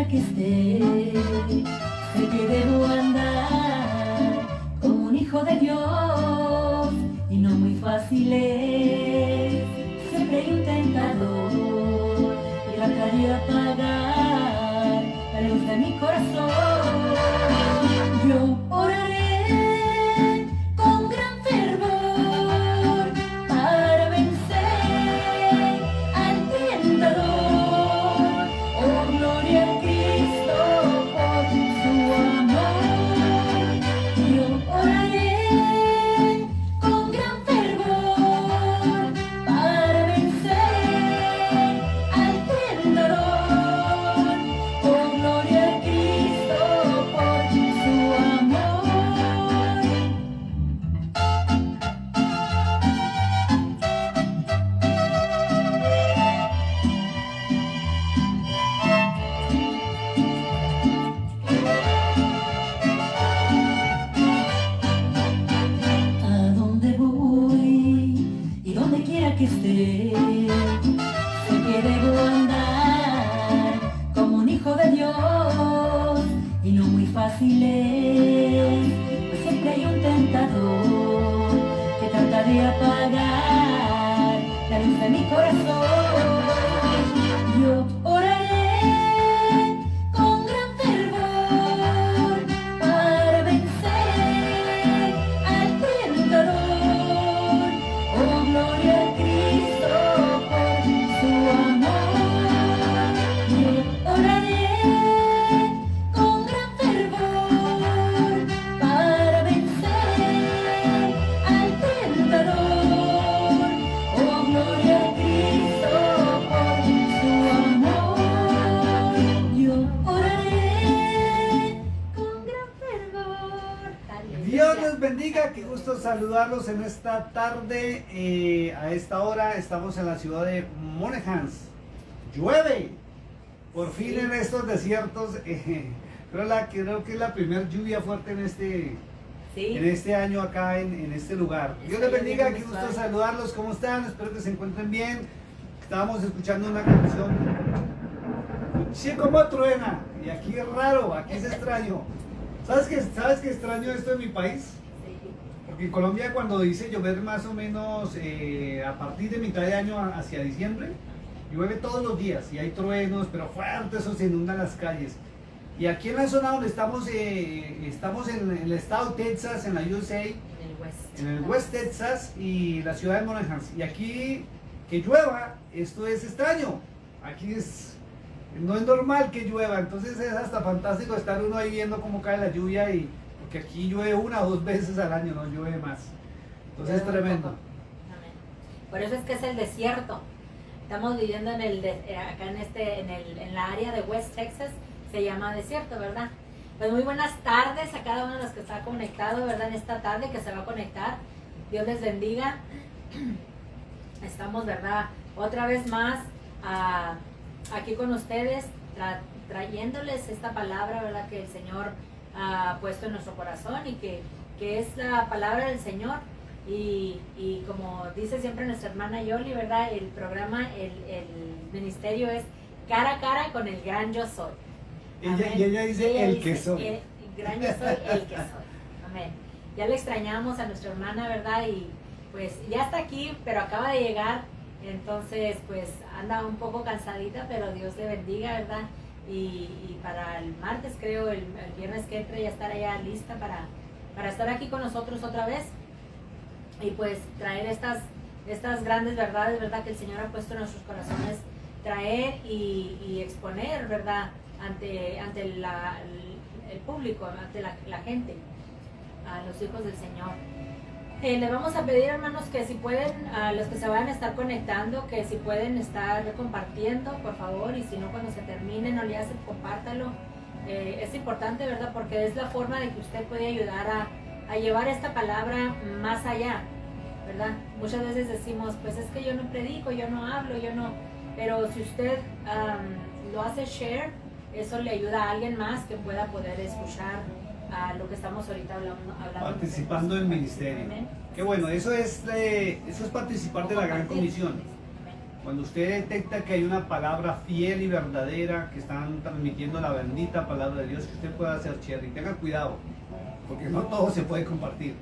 que esté, sé que debo andar como un hijo de Dios y no muy fácil es. Siempre hay un tentador que trata de apagar la luz de mi corazón. Yo oraré con gran fervor para vencer al tentador. Oh, gloria a Cristo por su amor. Yo oraré con gran fervor para vencer al tentador. Oh, gloria a Cristo por su amor. A donde voy y donde quiera que esté, sé que debo andar como un hijo de Dios y no muy fácil es, pues siempre hay un tentador que trata de apagar la luz de mi corazón. Yo oraré con gran fervor para vencer al tentador. Oh, gloria a Cristo por su amor. Yo oraré con gran fervor para vencer al tentador. Oh, gloria a Cristo por su amor. Yo oraré con gran fervor. Dios les bendiga, qué gusto saludarlos en esta tarde. A esta hora estamos en la ciudad de Monahans. Llueve, por fin en estos desiertos. Creo que es la primera lluvia fuerte en este año acá en este lugar. Dios les bendiga, qué gusto saludarlos. ¿Cómo están? Espero que se encuentren bien. Estábamos escuchando una canción. Sí, como truena. Y aquí es raro, aquí es extraño. ¿Sabes qué extraño esto en mi país? Porque en Colombia cuando dice llover más o menos a partir de mitad de año hacia diciembre, llueve todos los días y hay truenos, pero fuertes, o se inundan las calles. Y aquí en la zona donde estamos en el estado de Texas, en la USA, en el West Texas y la ciudad de Monahans. Y aquí que llueva, esto es extraño. Aquí no es normal que llueva, entonces es hasta fantástico estar uno ahí viendo cómo cae la lluvia, porque aquí llueve 1 o 2 veces al año, no llueve más. Entonces es tremendo. Amén. Por eso es que es el desierto. Estamos viviendo acá en la área de West Texas, se llama desierto, ¿verdad? Pues muy buenas tardes a cada uno de los que está conectado, ¿verdad? En esta tarde que se va a conectar. Dios les bendiga. Estamos, ¿verdad? Otra vez más aquí con ustedes, trayéndoles esta palabra, ¿verdad? Que el Señor ha puesto en nuestro corazón y que es la palabra del Señor. Y como dice siempre nuestra hermana Yoli, ¿verdad? El programa, el ministerio es cara a cara con el gran yo soy. Y ella dice el que soy. El gran yo soy, el que soy. Amén. Ya le extrañamos a nuestra hermana, ¿verdad? Y pues ya está aquí, pero acaba de llegar. Entonces, pues anda un poco cansadita, pero Dios le bendiga, ¿verdad? Y para el martes, creo, el viernes que entre, ya estará ya lista para estar aquí con nosotros otra vez. Y pues traer estas grandes verdades, ¿verdad? Que el Señor ha puesto en nuestros corazones, traer y exponer, ¿verdad? Ante el público, ante la gente, a los hijos del Señor. Le vamos a pedir, hermanos, que si pueden, a los que se vayan a estar conectando, que si pueden estar compartiendo, por favor, y si no, cuando se termine, no le hacen, compártalo. Es importante, ¿verdad? Porque es la forma de que usted puede ayudar a llevar esta palabra más allá, ¿verdad? Muchas veces decimos, pues es que yo no predico, yo no hablo, pero si usted lo hace share, eso le ayuda a alguien más que pueda poder escuchar a lo que estamos ahorita hablando. Participando en el ministerio. Amén. Qué bueno, eso es participar de la gran comisión. Cuando usted detecta que hay una palabra fiel y verdadera que están transmitiendo la bendita palabra de Dios, que usted pueda hacer share y tenga cuidado, porque no todo se puede compartir.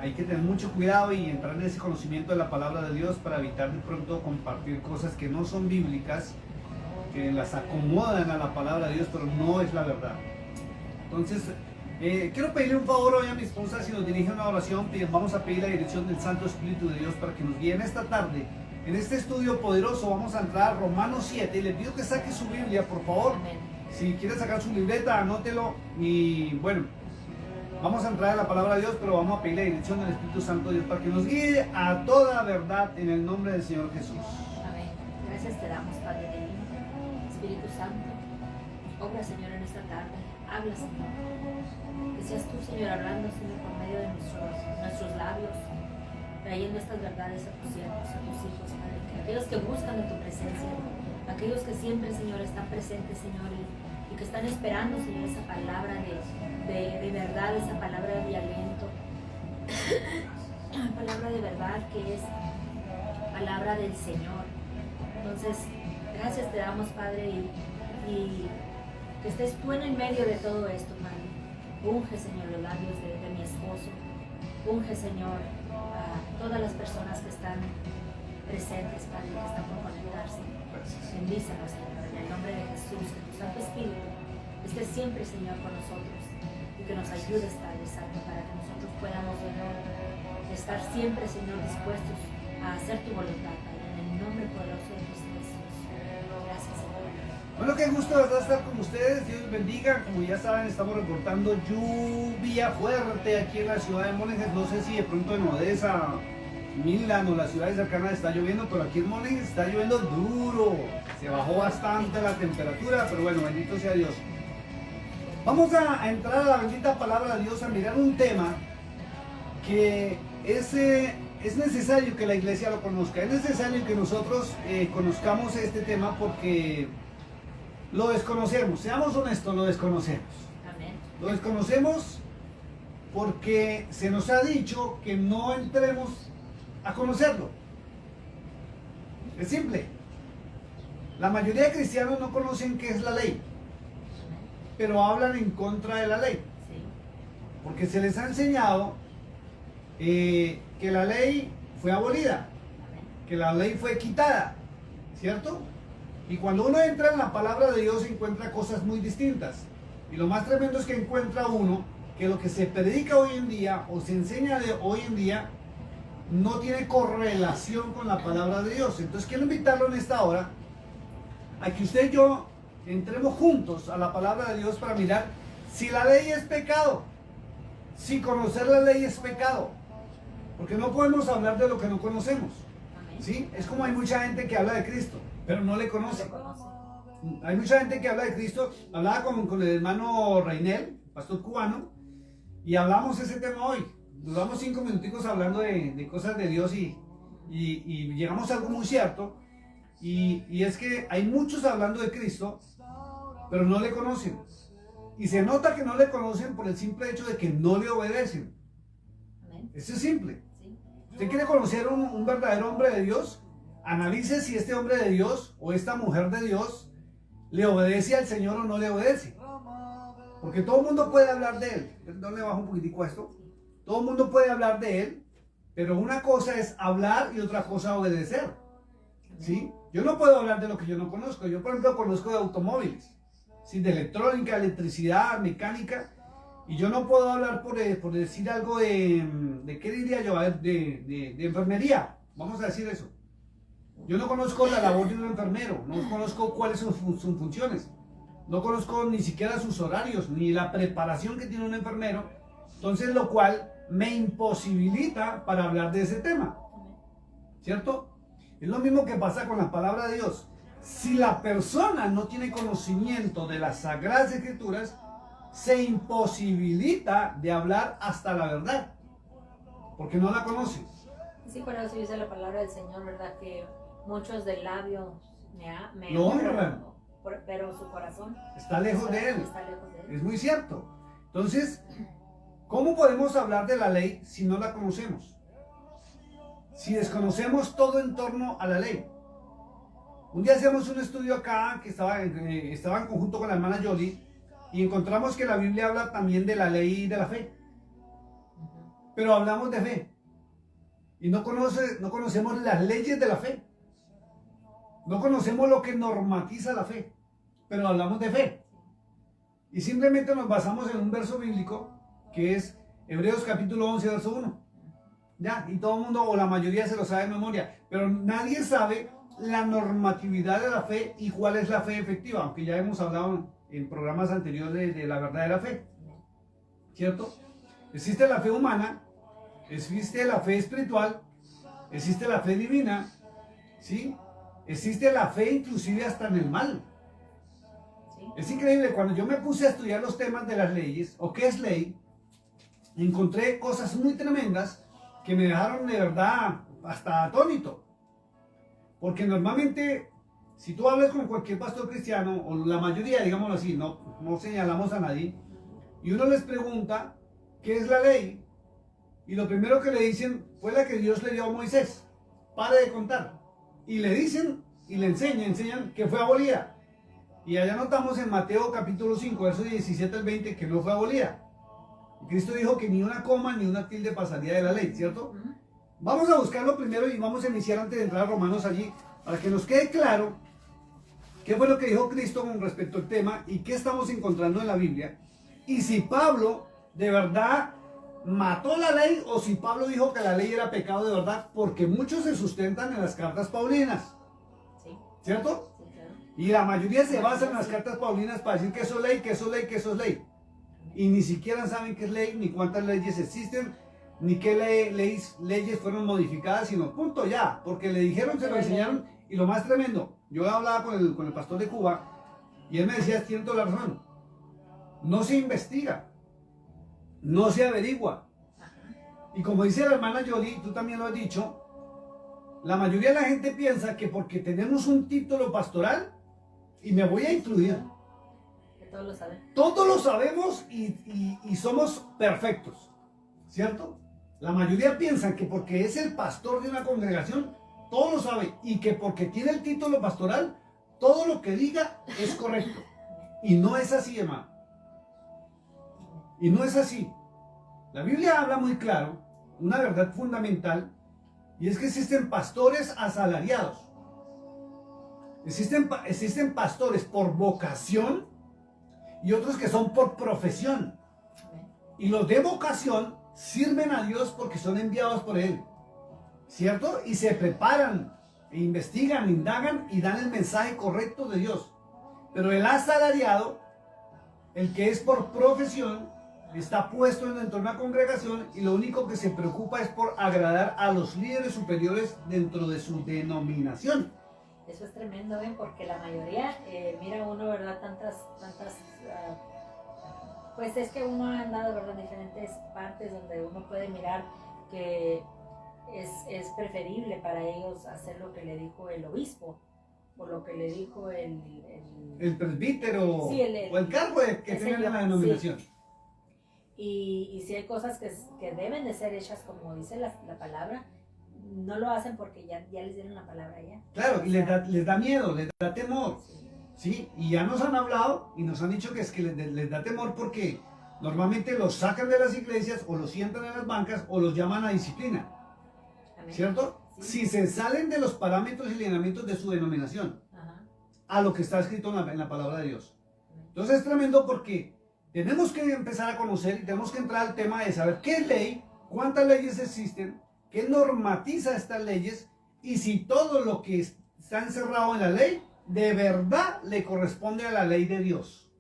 Hay que tener mucho cuidado y entrar en ese conocimiento de la palabra de Dios para evitar de pronto compartir cosas que no son bíblicas, que las acomodan a la palabra de Dios, pero no es la verdad. Entonces, quiero pedirle un favor hoy a mi esposa, si nos dirige una oración, vamos a pedir la dirección del Santo Espíritu de Dios para que nos guíe en esta tarde. En este estudio poderoso vamos a entrar a Romanos 7 y le pido que saque su Biblia, por favor. Amén. Si quiere sacar su libreta, anótelo y bueno, vamos a entrar a la palabra de Dios, pero vamos a pedir la dirección del Espíritu Santo de Dios para que nos guíe a toda verdad en el nombre del Señor Jesús. Amén. Gracias te damos, Padre divino. Espíritu Santo, obra, Señor, en esta tarde. Habla, Señor. Que seas tú, Señor, hablando, Señor, por medio de nuestros labios, trayendo estas verdades a tus siervos, a tus hijos, Padre. Que aquellos que buscan de tu presencia, aquellos que siempre, Señor, están presentes, Señor, y que están esperando, Señor, esa palabra de verdad, esa palabra de aliento, palabra de verdad que es palabra del Señor. Entonces, gracias te damos, Padre, y que estés tú en el medio de todo esto, Padre. Unge, Señor, los labios de mi esposo. Unge, Señor, a todas las personas que están presentes, Padre, que están por conectarse. Bendícenos, Señor, en el nombre de Jesús, que tu Santo Espíritu esté siempre, Señor, con nosotros y que nos ayudes, Padre Santo, para que nosotros podamos, Señor, estar siempre, Señor, dispuestos a hacer tu voluntad, Padre, en el nombre poderoso de Cristo Jesús. Gracias, Señor. Bueno, qué gusto, ¿verdad?, estar con ustedes. Dios les bendiga. Como ya saben, estamos reportando lluvia fuerte aquí en la ciudad de Monjes. No sé si de pronto en Odessa, Milán o las ciudades cercanas está lloviendo, pero aquí en Monjes está lloviendo duro. Se bajó bastante la temperatura, pero bueno, bendito sea Dios. Vamos a entrar a la bendita palabra de Dios, a mirar un tema que es necesario que la iglesia lo conozca. Es necesario que nosotros conozcamos este tema porque lo desconocemos. Seamos honestos, lo desconocemos. Amén. Lo desconocemos porque se nos ha dicho que no entremos a conocerlo. Es simple. La mayoría de cristianos no conocen qué es la ley, pero hablan en contra de la ley. Sí. Porque se les ha enseñado que la ley fue abolida, Amén. que la ley fue quitada, ¿cierto? Y cuando uno entra en la palabra de Dios encuentra cosas muy distintas. Y lo más tremendo es que encuentra uno que lo que se predica hoy en día o se enseña de hoy en día no tiene correlación con la palabra de Dios. Entonces quiero invitarlo en esta hora a que usted y yo entremos juntos a la palabra de Dios para mirar si la ley es pecado, si conocer la ley es pecado, porque no podemos hablar de lo que no conocemos. Amén. ¿Sí? Es como hay mucha gente que habla de Cristo, pero no le conoce. Lo conoce. Hay mucha gente que habla de Cristo. Hablaba con el hermano Reinel, pastor cubano, y hablamos ese tema hoy. Duramos 5 minuticos hablando de cosas de Dios y llegamos a algo muy cierto. Y es que hay muchos hablando de Cristo, pero no le conocen. Y se nota que no le conocen por el simple hecho de que no le obedecen. Amén. Eso es simple. Sí. ¿Usted quiere conocer un verdadero hombre de Dios? Analice si este hombre de Dios o esta mujer de Dios le obedece al Señor o no le obedece. Porque todo el mundo puede hablar de Él. Perdón, le bajo un poquitico a esto. Todo el mundo puede hablar de Él, pero una cosa es hablar y otra cosa obedecer. ¿Sí? Yo no puedo hablar de lo que yo no conozco. Yo, por ejemplo, conozco de automóviles, ¿sí? De electrónica, electricidad, mecánica. Y yo no puedo hablar por decir algo de ¿qué diría yo? A ver, de enfermería. Vamos a decir eso. Yo no conozco la labor de un enfermero. No conozco cuáles son sus funciones. No conozco ni siquiera sus horarios, ni la preparación que tiene un enfermero. Entonces, lo cual me imposibilita para hablar de ese tema. ¿Cierto? Es lo mismo que pasa con la palabra de Dios. Si la persona no tiene conocimiento de las Sagradas Escrituras, se imposibilita de hablar hasta la verdad, porque no la conoce. Sí, por eso dice la palabra del Señor, ¿verdad? Que muchos del labio me Lo honran, honran, pero su corazón está lejos de Él. está lejos de Él. Es muy cierto. Entonces, ¿cómo podemos hablar de la ley si no la conocemos? si desconocemos todo en torno a la ley? Un día hacemos un estudio acá que estaba en conjunto con la hermana Yoli y encontramos que la Biblia habla también de la ley y de la fe. Pero hablamos de fe y no conocemos las leyes de la fe. No conocemos lo que normatiza la fe, pero hablamos de fe. Y simplemente nos basamos en un verso bíblico que es Hebreos capítulo 11, verso 1. Ya, y todo el mundo o la mayoría se lo sabe de memoria, pero nadie sabe la normatividad de la fe y cuál es la fe efectiva, aunque ya hemos hablado en programas anteriores de la verdadera fe, ¿cierto? Existe la fe humana, existe la fe espiritual, existe la fe divina, ¿sí? Existe la fe inclusive hasta en el mal. Sí. Es increíble, cuando yo me puse a estudiar los temas de las leyes, o qué es ley, encontré cosas muy tremendas que me dejaron de verdad hasta atónito. Porque normalmente, si tú hablas con cualquier pastor cristiano, o la mayoría, digámoslo así, no señalamos a nadie, y uno les pregunta, ¿qué es la ley? Y lo primero que le dicen fue la que Dios le dio a Moisés. Pare de contar. Y le dicen, y le enseñan que fue abolida. Y allá notamos en Mateo capítulo 5, versos 17 al 20, que no fue abolida. Cristo dijo que ni una coma ni una tilde pasaría de la ley, ¿cierto? Vamos a buscarlo primero y vamos a iniciar antes de entrar a Romanos allí, para que nos quede claro qué fue lo que dijo Cristo con respecto al tema y qué estamos encontrando en la Biblia. Y si Pablo de verdad mató la ley o si Pablo dijo que la ley era pecado de verdad, porque muchos se sustentan en las cartas paulinas, Sí. ¿cierto? Sí, claro. Y la mayoría se basa en las cartas paulinas para decir que eso es ley, que eso es ley, que eso es ley. Y ni siquiera saben qué es ley, ni cuántas leyes existen, ni qué leyes fueron modificadas, sino punto ya, porque le dijeron, se lo enseñaron. Y lo más tremendo, yo hablaba con el pastor de Cuba y él me decía, tiene toda la razón, no se investiga, no se averigua. Y como dice la hermana Yoli, tú también lo has dicho, la mayoría de la gente piensa que porque tenemos un título pastoral, y me voy a incluir, Que todos lo saben. todos lo sabemos y somos perfectos, ¿cierto? La mayoría piensan que porque es el pastor de una congregación, todo lo sabe, y que porque tiene el título pastoral, todo lo que diga es correcto. Y no es así, hermano. Y no es así. La Biblia habla muy claro, una verdad fundamental, y es que existen pastores asalariados. Existen pastores por vocación y otros que son por profesión. Y los de vocación sirven a Dios porque son enviados por Él, ¿cierto? Y se preparan, e investigan, indagan y dan el mensaje correcto de Dios. Pero el asalariado, el que es por profesión, está puesto dentro de una congregación y lo único que se preocupa es por agradar a los líderes superiores dentro de su denominación. Eso es tremendo, ¿ven? Porque la mayoría, mira uno, ¿verdad? Pues es que uno ha andado, ¿verdad? En diferentes partes donde uno puede mirar que es preferible para ellos hacer lo que le dijo el obispo o lo que le dijo El presbítero, sí, o el cargo que tenga en la denominación. Sí. Y si hay cosas que deben de ser hechas como dice la palabra, no lo hacen porque ya les dieron la palabra ya. Claro, y les da miedo, les da temor. Sí, y ya nos han hablado y nos han dicho que es que les da temor porque normalmente los sacan de las iglesias o los sientan en las bancas o los llaman a disciplina. Amén. ¿Cierto? Sí. Si se salen de los parámetros y lineamientos de su denominación, Ajá. a lo que está escrito en la palabra de Dios. Entonces es tremendo porque tenemos que empezar a conocer y tenemos que entrar al tema de saber qué es ley, cuántas leyes existen, qué normatiza estas leyes y si todo lo que está encerrado en la ley de verdad le corresponde a la ley de Dios.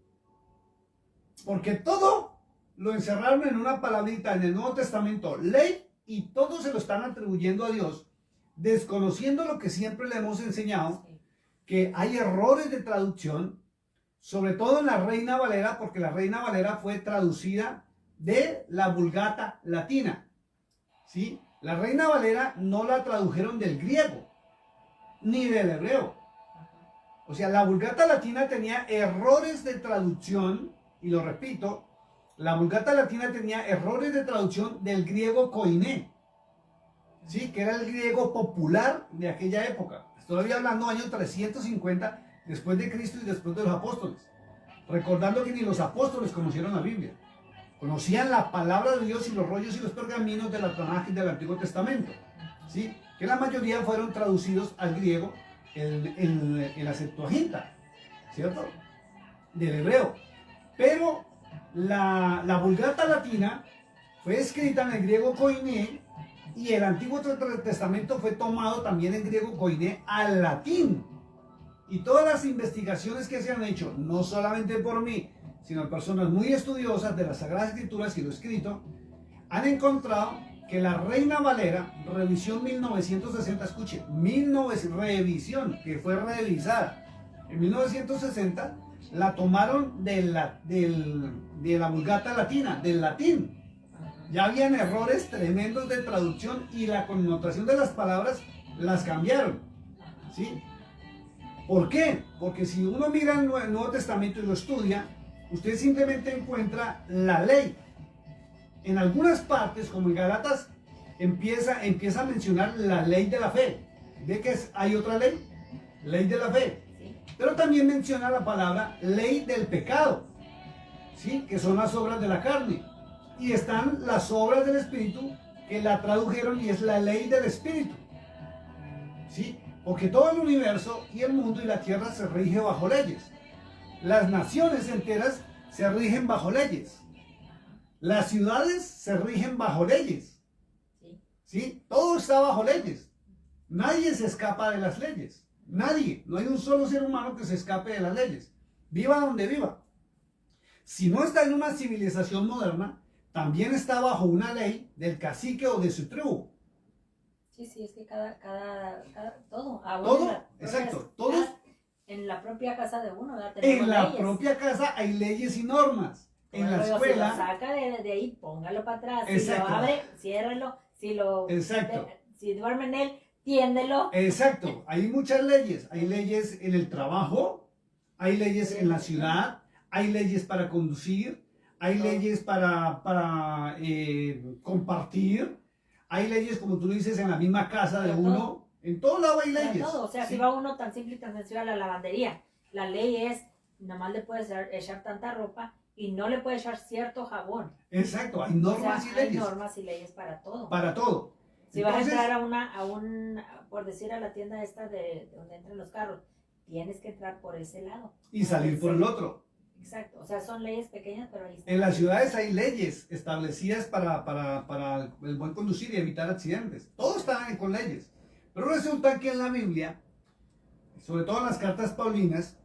Porque todo lo encerraron en una palabrita en el Nuevo Testamento, ley, y todo se lo están atribuyendo a Dios, desconociendo lo que siempre le hemos enseñado, que hay errores de traducción, sobre todo en la Reina Valera, porque la Reina Valera fue traducida de la Vulgata latina, ¿sí? La Reina Valera no la tradujeron del griego, ni del hebreo. O sea, la Vulgata latina tenía errores de traducción, y lo repito, la Vulgata latina tenía errores de traducción del griego koiné, ¿sí? Que era el griego popular de aquella época. Estoy hablando año 350 después de Cristo y después de los apóstoles. Recordando que ni los apóstoles conocieron la Biblia. Conocían la palabra de Dios y los rollos y los pergaminos de la Tanaj y del Antiguo Testamento, ¿sí? Que la mayoría fueron traducidos al griego en la Septuaginta, ¿cierto? Del hebreo. Pero la Vulgata latina fue escrita en el griego koiné y el Antiguo Testamento fue tomado también en griego koiné al latín. Y todas las investigaciones que se han hecho, no solamente por mí, sino personas muy estudiosas de las Sagradas Escrituras y lo escrito, han encontrado que la Reina Valera, revisión 1960, escuche, revisión, que fue revisada en 1960, la tomaron de la Vulgata latina, del latín. Ya habían errores tremendos de traducción y la connotación de las palabras las cambiaron, ¿sí? ¿Por qué? Porque si uno mira el Nuevo Testamento y lo estudia, usted simplemente encuentra la ley. En algunas partes, como en Gálatas, empieza a mencionar la ley de la fe. ¿Ve que hay otra ley? Ley de la fe. Pero también menciona la palabra ley del pecado, ¿sí? Que son las obras de la carne. Y están las obras del Espíritu, que la tradujeron y es la ley del Espíritu, ¿sí? Porque todo el universo y el mundo y la tierra se rige bajo leyes. Las naciones enteras se rigen bajo leyes. Las ciudades se rigen bajo leyes. ¿Sí? Todo está bajo leyes. Nadie se escapa de las leyes. Nadie. No hay un solo ser humano que se escape de las leyes. Viva donde viva. Si no está en una civilización moderna, también está bajo una ley del cacique o de su tribu. Sí, es que cada todo. Todo, exacto. Todos. En la propia casa de uno, ¿verdad? En la propia casa hay leyes y normas. En la escuela. Si lo saca de ahí, póngalo para atrás. Exacto. Si lo abre, ciérralo. Exacto. Si duerme en él, tiéndelo. Exacto. Hay muchas leyes. Hay leyes en el trabajo, hay leyes en la ciudad, hay leyes para conducir, hay leyes para compartir, hay leyes, como tú dices, en la misma casa de uno. En todo lado hay leyes. Todo. O sea, ¿sí? si va uno tan simple y tan sencillo a la lavandería, la ley es, nada más le puedes echar tanta ropa y no le puedes echar cierto jabón. Exacto, hay normas y leyes. Hay normas y leyes para todo. Para todo. Si Entonces, vas a entrar por decir, a la tienda esta de donde entran los carros, tienes que entrar por ese lado. y salir por el otro. Exacto, o sea, son leyes pequeñas, pero ahí están. En las ciudades hay leyes establecidas para el buen conducir y evitar accidentes. Todo está con leyes. Pero resulta que en la Biblia, sobre todo en las cartas paulinas,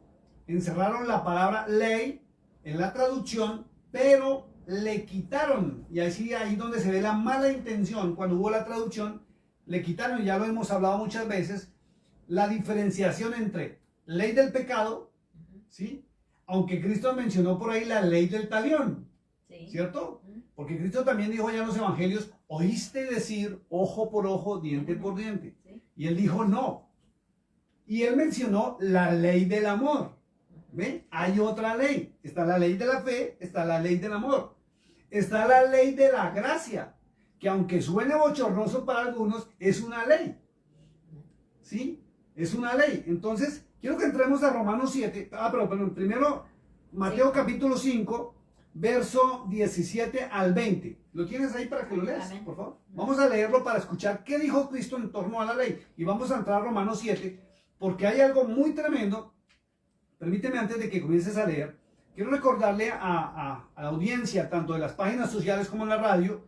encerraron la palabra ley en la traducción, pero le quitaron, y así ahí donde se ve la mala intención, cuando hubo la traducción, le quitaron, y ya lo hemos hablado muchas veces, la diferenciación entre ley del pecado, ¿sí? Aunque Cristo mencionó por ahí la ley del talión, Sí. ¿cierto? Porque Cristo también dijo ya en los evangelios, oíste decir ojo por ojo, diente por diente. Sí. Y él dijo no. Y él mencionó la ley del amor. ¿Ve? Hay otra ley. Está la ley de la fe, está la ley del amor. Está la ley de la gracia, que aunque suene bochornoso para algunos, es una ley. ¿Sí? Es una ley. Entonces, quiero que entremos a Romanos 7. Pero primero, Mateo capítulo 5, verso 17 al 20. ¿Lo tienes ahí para que lo leas, Amén. por favor? Vamos a leerlo para escuchar qué dijo Cristo en torno a la ley. Y vamos a entrar a Romanos 7, porque hay algo muy tremendo. Permíteme, antes de que comiences a leer, quiero recordarle a la audiencia, tanto de las páginas sociales como en la radio,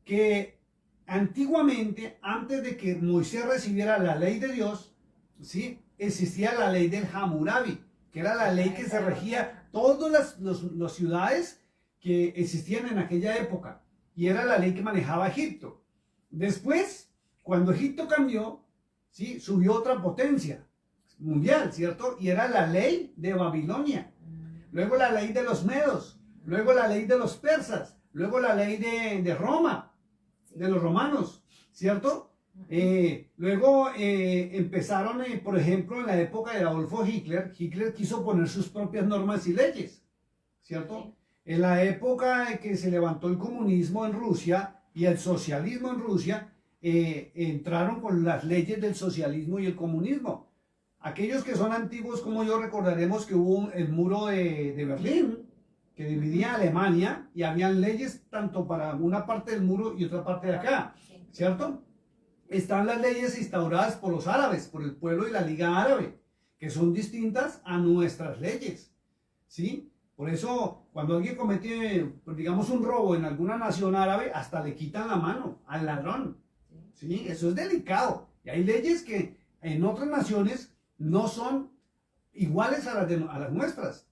que antiguamente, antes de que Moisés recibiera la ley de Dios, ¿sí?, existía la ley del Hammurabi, que era la ley que se regía todas las ciudades que existían en aquella época, y era la ley que manejaba Egipto. Después, cuando Egipto cambió, ¿sí?, subió otra potencia mundial, ¿cierto? Y era la ley de Babilonia, luego la ley de los medos, luego la ley de los persas, luego la ley de Roma, de los romanos, ¿cierto? Luego empezaron, por ejemplo, en la época de Adolfo Hitler. Hitler quiso poner sus propias normas y leyes, ¿cierto? Sí. En la época en que se levantó el comunismo en Rusia y el socialismo en Rusia, entraron con las leyes del socialismo y el comunismo. Aquellos que son antiguos como yo recordaremos que hubo el muro de Berlín, que dividía Alemania, y habían leyes tanto para una parte del muro y otra parte de acá, ¿cierto? Están las leyes instauradas por los árabes, por el pueblo y la Liga Árabe, que son distintas a nuestras leyes, ¿sí? Por eso, cuando alguien comete, pues, digamos, un robo en alguna nación árabe, hasta le quitan la mano al ladrón, ¿sí? Eso es delicado. Y hay leyes que en otras naciones no son iguales a las nuestras.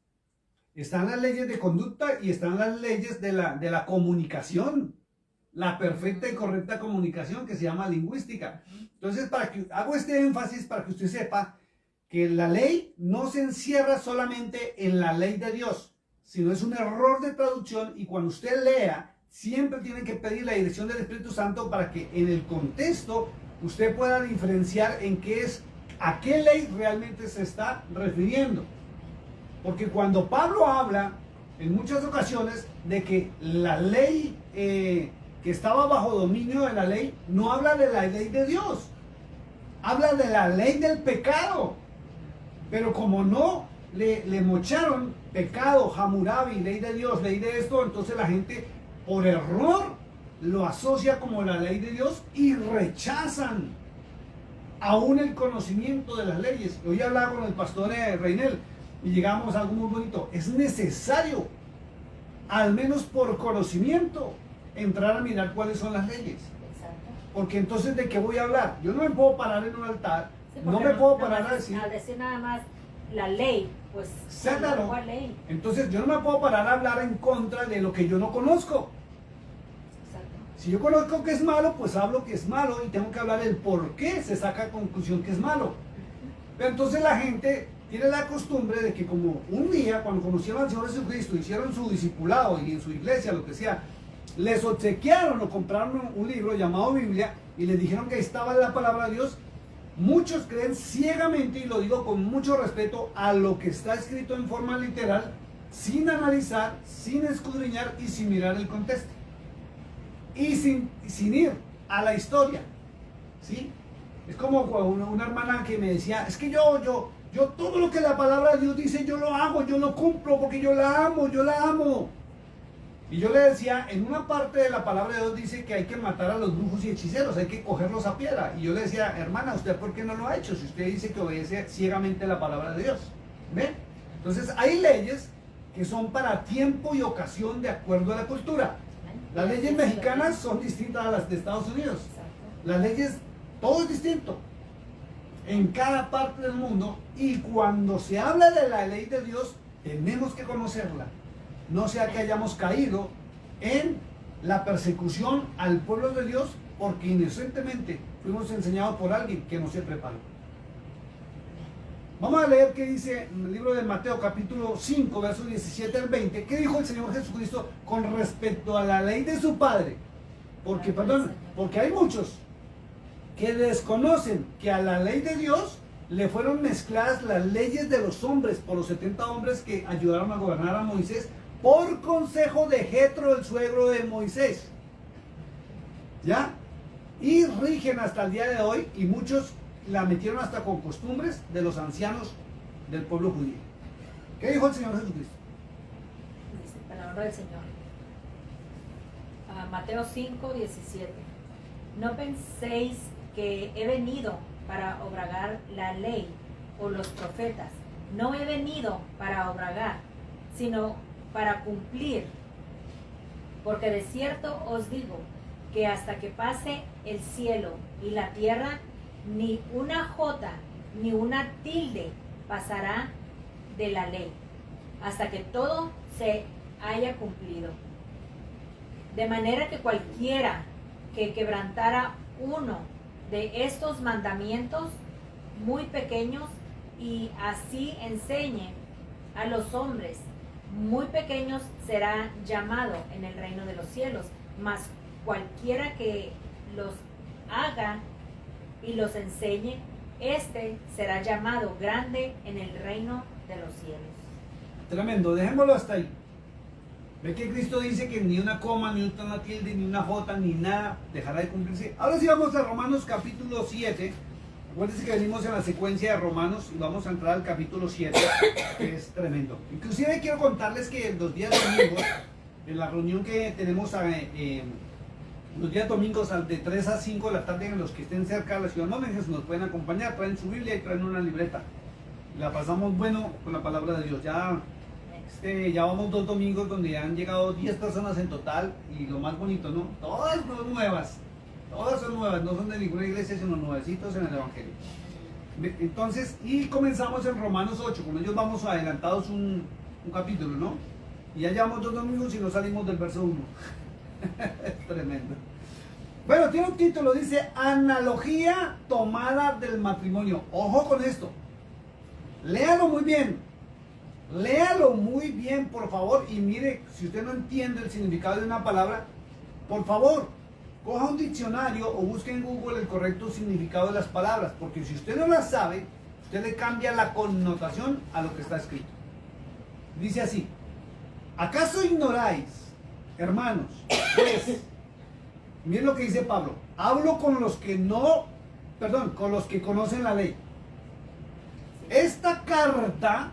Están las leyes de conducta y están las leyes de la comunicación, la perfecta y correcta comunicación que se llama lingüística. Entonces, hago este énfasis para que usted sepa que la ley no se encierra solamente en la ley de Dios, sino es un error de traducción, y cuando usted lea, siempre tiene que pedir la dirección del Espíritu Santo para que en el contexto usted pueda diferenciar a qué ley realmente se está refiriendo. Porque cuando Pablo habla en muchas ocasiones de que la ley que estaba bajo dominio de la ley, no habla de la ley de Dios, habla de la ley del pecado. Pero como no le mocharon pecado, Hammurabi, ley de Dios, ley de esto, entonces la gente por error lo asocia como la ley de Dios y rechazan aún el conocimiento de las leyes. Hoy hablaba con el pastor Reinel y llegamos a algo muy bonito. Es necesario, al menos por conocimiento, entrar a mirar cuáles son las leyes. Exacto. Porque entonces, ¿de qué voy a hablar? Yo no me puedo parar en un altar, Sí, no porque me puedo parar a decir... Al decir nada más la ley, pues... Claro. ¿Cuál ley? Entonces, yo no me puedo parar a hablar en contra de lo que yo no conozco. Exacto. Si yo conozco que es malo, pues hablo que es malo y tengo que hablar el por qué se saca conclusión que es malo. Pero entonces la gente tiene la costumbre de que, como un día cuando conocieron al Señor Jesucristo, hicieron su discipulado y en su iglesia, lo que sea, les obsequiaron o compraron un libro llamado Biblia y les dijeron que ahí estaba la palabra de Dios. Muchos creen ciegamente, y lo digo con mucho respeto, a lo que está escrito en forma literal, sin analizar, sin escudriñar y sin mirar el contexto. Y sin ir a la historia, ¿sí? Es como una hermana que me decía, es que yo todo lo que la palabra de Dios dice, yo lo hago, yo lo cumplo porque yo la amo, yo la amo. Y yo le decía, en una parte de la palabra de Dios dice que hay que matar a los brujos y hechiceros, hay que cogerlos a piedra. Y yo le decía, hermana, ¿usted por qué no lo ha hecho? Si usted dice que obedece ciegamente la palabra de Dios. ¿Ve? Entonces hay leyes que son para tiempo y ocasión de acuerdo a la cultura. Las leyes mexicanas son distintas a las de Estados Unidos. Las leyes, todo es distinto en cada parte del mundo, y cuando se habla de la ley de Dios, tenemos que conocerla. No sea que hayamos caído en la persecución al pueblo de Dios porque inocentemente fuimos enseñados por alguien que no se preparó. Vamos a leer qué dice en el libro de Mateo capítulo 5, versos 17 al 20. ¿Qué dijo el Señor Jesucristo con respecto a la ley de su Padre? Porque hay muchos que desconocen que a la ley de Dios le fueron mezcladas las leyes de los hombres por los 70 hombres que ayudaron a gobernar a Moisés por consejo de Jetro, el suegro de Moisés. ¿Ya? Y rigen hasta el día de hoy, y muchos la metieron hasta con costumbres de los ancianos del pueblo judío. ¿Qué dijo el Señor Jesucristo? Dice, palabra del Señor. Mateo 5, 17. No penséis que he venido para obragar la ley o los profetas. No he venido para obragar, sino para cumplir. Porque de cierto os digo que hasta que pase el cielo y la tierra, ni una jota ni una tilde pasará de la ley, hasta que todo se haya cumplido. De manera que cualquiera que quebrantara uno de estos mandamientos muy pequeños y así enseñe a los hombres muy pequeños, será llamado en el reino de los cielos, mas cualquiera que los haga y los enseñe, este será llamado grande en el reino de los cielos. Tremendo, dejémoslo hasta ahí. Ve que Cristo dice que ni una coma, ni una tilde, ni una jota, ni nada dejará de cumplirse. Ahora sí vamos a Romanos capítulo 7. Acuérdense que venimos en la secuencia de Romanos y vamos a entrar al capítulo 7, que es tremendo. Inclusive quiero contarles que los días domingos, en la reunión que tenemos los días domingos de 3 a 5 de la tarde, en los que estén cerca de la ciudad de Monjes nos pueden acompañar, traen su Biblia y traen una libreta. La pasamos bueno con la palabra de Dios. Ya vamos 2 domingos donde han llegado 10 personas en total y lo más bonito, ¿no? Todas son nuevas, no son de ninguna iglesia, sino nuevecitos en el Evangelio. Entonces, y comenzamos en Romanos 8, con ellos vamos adelantados un capítulo, ¿no? Y ya llevamos 2 domingos y no salimos del verso 1. Es tremendo. Bueno, tiene un título, dice Analogía tomada del matrimonio. Ojo con esto. Léalo muy bien. Léalo muy bien, por favor. Y mire, si usted no entiende el significado de una palabra, por favor, coja un diccionario o busque en Google el correcto significado de las palabras. Porque si usted no las sabe, usted le cambia la connotación a lo que está escrito. Dice así: ¿acaso ignoráis, hermanos? Pues, miren lo que dice Pablo. Hablo con los que con los que conocen la ley. Esta carta,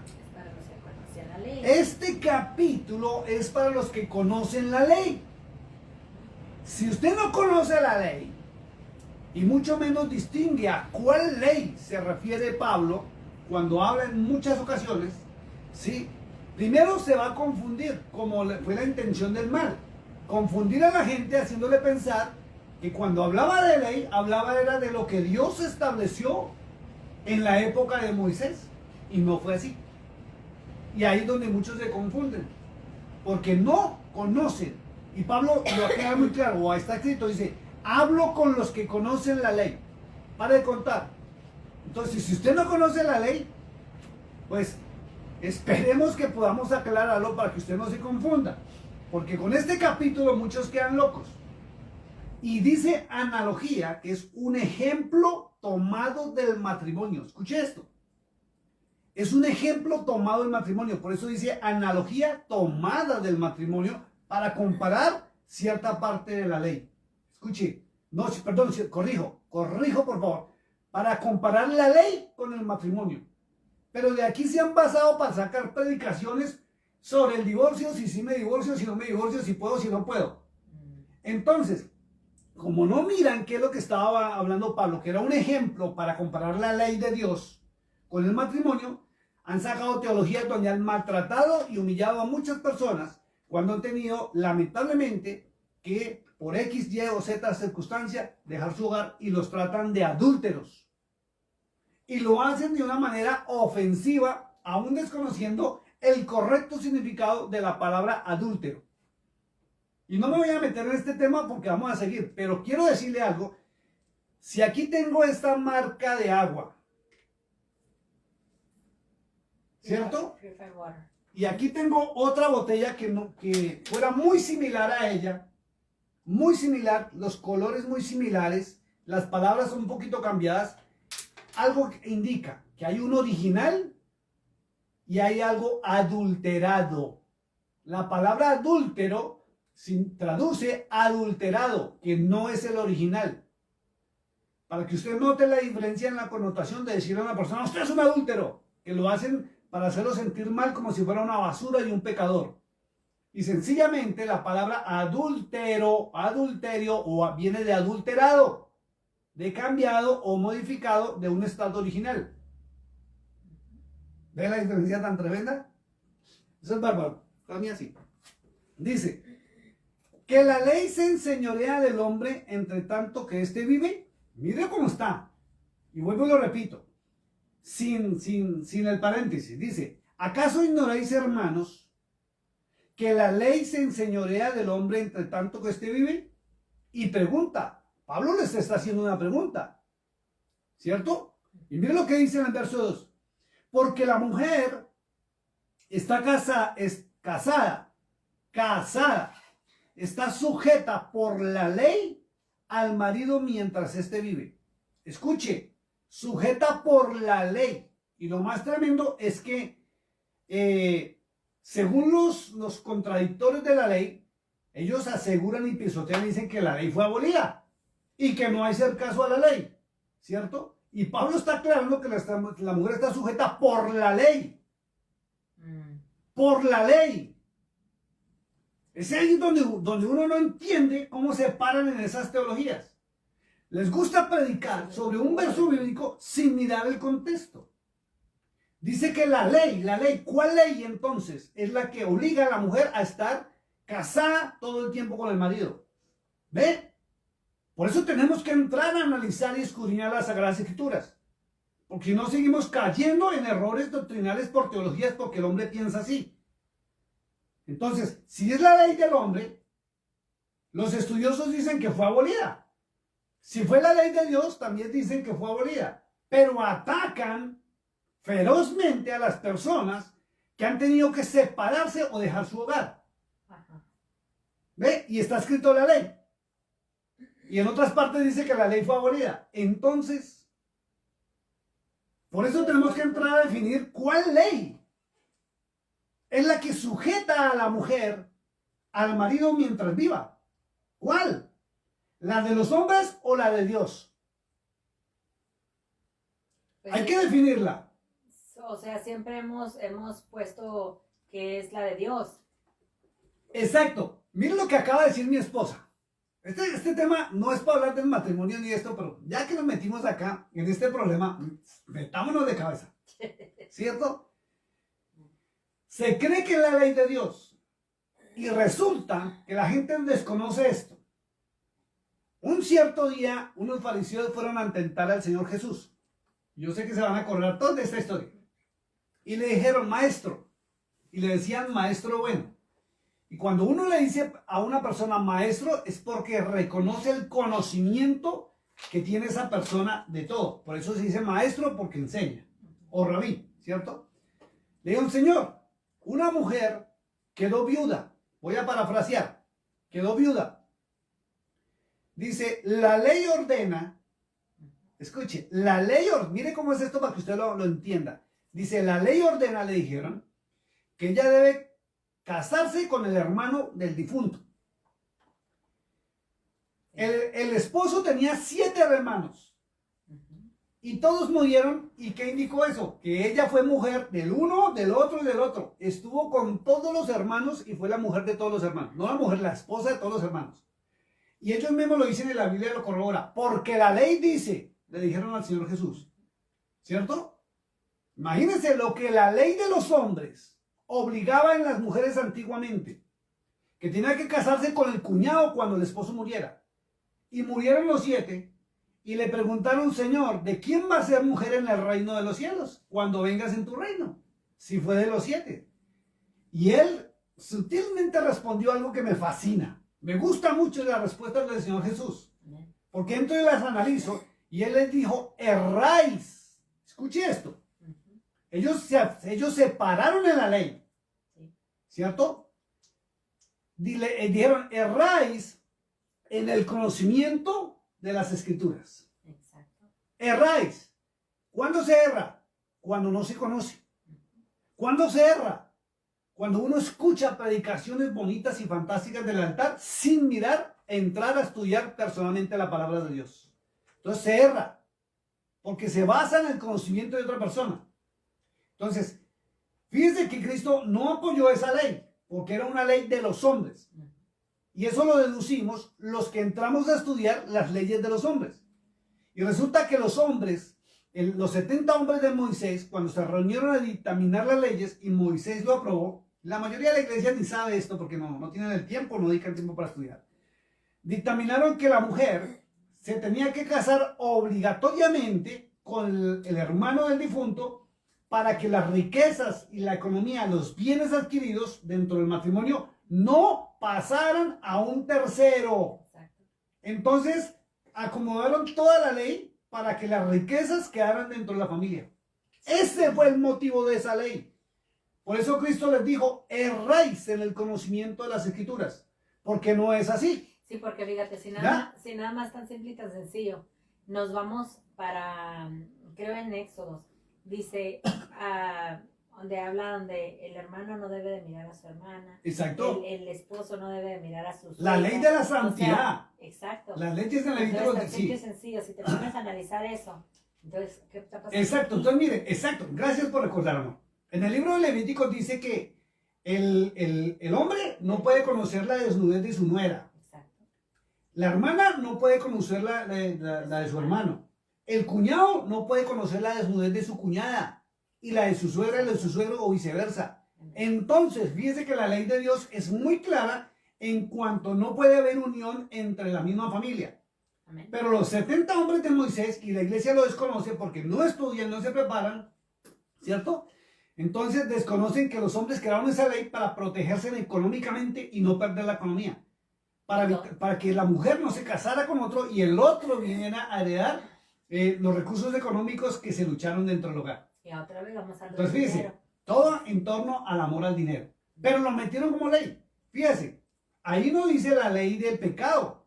este capítulo es para los que conocen la ley. Si usted no conoce la ley, y mucho menos distingue a cuál ley se refiere Pablo, cuando habla en muchas ocasiones, ¿sí? Primero se va a confundir, como fue la intención del mal. Confundir a la gente haciéndole pensar que cuando hablaba de ley, hablaba era de lo que Dios estableció en la época de Moisés. Y no fue así. Y ahí es donde muchos se confunden. Porque no conocen. Y Pablo lo aclara muy claro, o está escrito, dice, hablo con los que conocen la ley. Para de contar. Entonces, si usted no conoce la ley, pues esperemos que podamos aclararlo para que usted no se confunda. Porque con este capítulo muchos quedan locos. Y dice analogía, que es un ejemplo tomado del matrimonio. Escuche esto. Es un ejemplo tomado del matrimonio. Por eso dice analogía tomada del matrimonio para comparar cierta parte de la ley. Escuche. No, perdón, corrijo por favor. Para comparar la ley con el matrimonio. Pero de aquí se han basado para sacar predicaciones sobre el divorcio, si me divorcio, si no me divorcio, si puedo, si no puedo. Entonces, como no miran qué es lo que estaba hablando Pablo, que era un ejemplo para comparar la ley de Dios con el matrimonio, han sacado teologías donde han maltratado y humillado a muchas personas cuando han tenido, lamentablemente, que por X, Y o Z circunstancia dejar su hogar y los tratan de adúlteros. Y lo hacen de una manera ofensiva, aún desconociendo el correcto significado de la palabra adúltero. Y no me voy a meter en este tema porque vamos a seguir, pero quiero decirle algo. Si aquí tengo esta marca de agua, ¿cierto? Y aquí tengo otra botella que fuera muy similar a ella, muy similar, los colores muy similares, las palabras son un poquito cambiadas, algo que indica que hay un original y hay algo adulterado. La palabra adúltero traduce adulterado, que no es el original. Para que usted note la diferencia en la connotación de decirle a una persona, usted es un adúltero, que lo hacen para hacerlo sentir mal como si fuera una basura y un pecador. Y sencillamente la palabra adúltero, adulterio, viene de adulterado, de cambiado o modificado de un estado original. ¿Ve la diferencia tan tremenda? Eso es bárbaro. Para mí así. Dice que la ley se enseñorea del hombre entre tanto que éste vive. Mire cómo está. Y vuelvo y lo repito. Sin el paréntesis. Dice, ¿acaso ignoráis, hermanos, que la ley se enseñorea del hombre entre tanto que éste vive? Y pregunta. Pablo les está haciendo una pregunta. ¿Cierto? Y mire lo que dice en el verso 2. Porque la mujer está casada, está sujeta por la ley al marido mientras éste vive. Escuche, sujeta por la ley. Y lo más tremendo es que según los contradictores de la ley, ellos aseguran y pisotean y dicen que la ley fue abolida y que no hay que hacer caso a la ley, ¿cierto? Y Pablo está aclarando que la mujer está sujeta por la ley. Por la ley. Es ahí donde uno no entiende cómo se paran en esas teologías. Les gusta predicar sobre un verso bíblico sin mirar el contexto. Dice que la ley, ¿cuál ley entonces? Es la que obliga a la mujer a estar casada todo el tiempo con el marido. ¿Ve? Por eso tenemos que entrar a analizar y escudriñar las Sagradas Escrituras. Porque si no seguimos cayendo en errores doctrinales por teologías porque el hombre piensa así. Entonces, si es la ley del hombre, los estudiosos dicen que fue abolida. Si fue la ley de Dios, también dicen que fue abolida. Pero atacan ferozmente a las personas que han tenido que separarse o dejar su hogar. ¿Ve? Y está escrito la ley. Y en otras partes dice que la ley fue abolida. Entonces, por eso tenemos que entrar a definir cuál ley es la que sujeta a la mujer al marido mientras viva. ¿Cuál? ¿La de los hombres o la de Dios? Pues hay que definirla. O sea, siempre hemos puesto que es la de Dios. Exacto. Miren lo que acaba de decir mi esposa. Este tema no es para hablar del matrimonio ni esto, pero ya que nos metimos acá en este problema, metámonos de cabeza. ¿Cierto? Se cree que es la ley de Dios y resulta que la gente desconoce esto. Un cierto día, unos fariseos fueron a tentar al Señor Jesús. Yo sé que se van a acordar todos de esta historia. Y le dijeron, maestro. Y le decían, maestro bueno. Y cuando uno le dice a una persona maestro, es porque reconoce el conocimiento que tiene esa persona de todo. Por eso se dice maestro, porque enseña. O rabí, ¿cierto? Le dijeron, Señor, una mujer quedó viuda. Voy a parafrasear. Quedó viuda. Dice, la ley ordena. Escuche, la ley ordena. Mire cómo es esto para que usted lo entienda. Dice, la ley ordena, le dijeron, que ella debe casarse con el hermano del difunto. El esposo tenía 7 hermanos. Y todos murieron. ¿Y qué indicó eso? Que ella fue mujer del uno, del otro y del otro. Estuvo con todos los hermanos y fue la mujer de todos los hermanos. No la mujer, la esposa de todos los hermanos. Y ellos mismos lo dicen en la Biblia y lo corrobora. Porque la ley dice, le dijeron al Señor Jesús. ¿Cierto? Imagínense lo que la ley de los hombres obligaba en las mujeres antiguamente. Que tenía que casarse con el cuñado cuando el esposo muriera. Y murieron los 7. Y le preguntaron, Señor, ¿de quién va a ser mujer en el reino de los cielos cuando vengas en tu reino? Si fue de los 7. Y él sutilmente respondió algo que me fascina. Me gusta mucho la respuesta del Señor Jesús. Porque entonces las analizo y él les dijo, erráis. Escuche esto. Ellos se pararon en la ley. ¿Cierto? Dijeron, erráis en el conocimiento de las Escrituras. Exacto. Erráis. ¿Cuándo se erra? Cuando no se conoce. ¿Cuándo se erra? Cuando uno escucha predicaciones bonitas y fantásticas del altar sin mirar, entrar a estudiar personalmente la palabra de Dios. Entonces se erra. Porque se basa en el conocimiento de otra persona. Entonces, fíjense que Cristo no apoyó esa ley. Porque era una ley de los hombres. Y eso lo deducimos los que entramos a estudiar las leyes de los hombres. Y resulta que los hombres, los 70 hombres de Moisés, cuando se reunieron a dictaminar las leyes y Moisés lo aprobó, la mayoría de la iglesia ni sabe esto porque no tienen el tiempo, no dedican tiempo para estudiar. Dictaminaron que la mujer se tenía que casar obligatoriamente con el hermano del difunto para que las riquezas y la economía, los bienes adquiridos dentro del matrimonio no pasaran a un tercero. Exacto. Entonces, acomodaron toda la ley para que las riquezas quedaran dentro de la familia. Ese fue el motivo de esa ley. Por eso Cristo les dijo, erráis en el conocimiento de las Escrituras, porque no es así. Sí, porque fíjate, si nada más tan simple y tan sencillo, nos vamos para, creo en Éxodos, dice, donde habla donde el hermano no debe de mirar a su hermana. Exacto. El esposo no debe de mirar a su La suegra. ley de la O sea, santidad. exacto. Las leyes de la Entonces, Levítico, tan sí. simple y sencillo, si te pones a analizar eso, entonces, ¿qué está pasando? Exacto, aquí? entonces mire, exacto, gracias por recordarlo. En el libro de Levítico dice que el hombre no puede conocer la desnudez de su nuera. Exacto. La hermana no puede conocer la de su hermano. El cuñado no puede conocer la desnudez de su cuñada. Y la de su suegra y la de su suegro o viceversa. Entonces, fíjese que la ley de Dios es muy clara en cuanto no puede haber unión entre la misma familia. Amén. Pero los 70 hombres de Moisés, y la iglesia lo desconoce porque no estudian, no se preparan, ¿cierto? Entonces desconocen que los hombres crearon esa ley para protegerse económicamente y no perder la economía. Para que la mujer no se casara con otro y el otro viniera a heredar los recursos económicos que se lucharon dentro del hogar. Y otra vez vamos a hablar Entonces del fíjese, dinero. todo en torno al amor al dinero. Pero lo metieron como ley. Fíjese, ahí no dice la ley del pecado.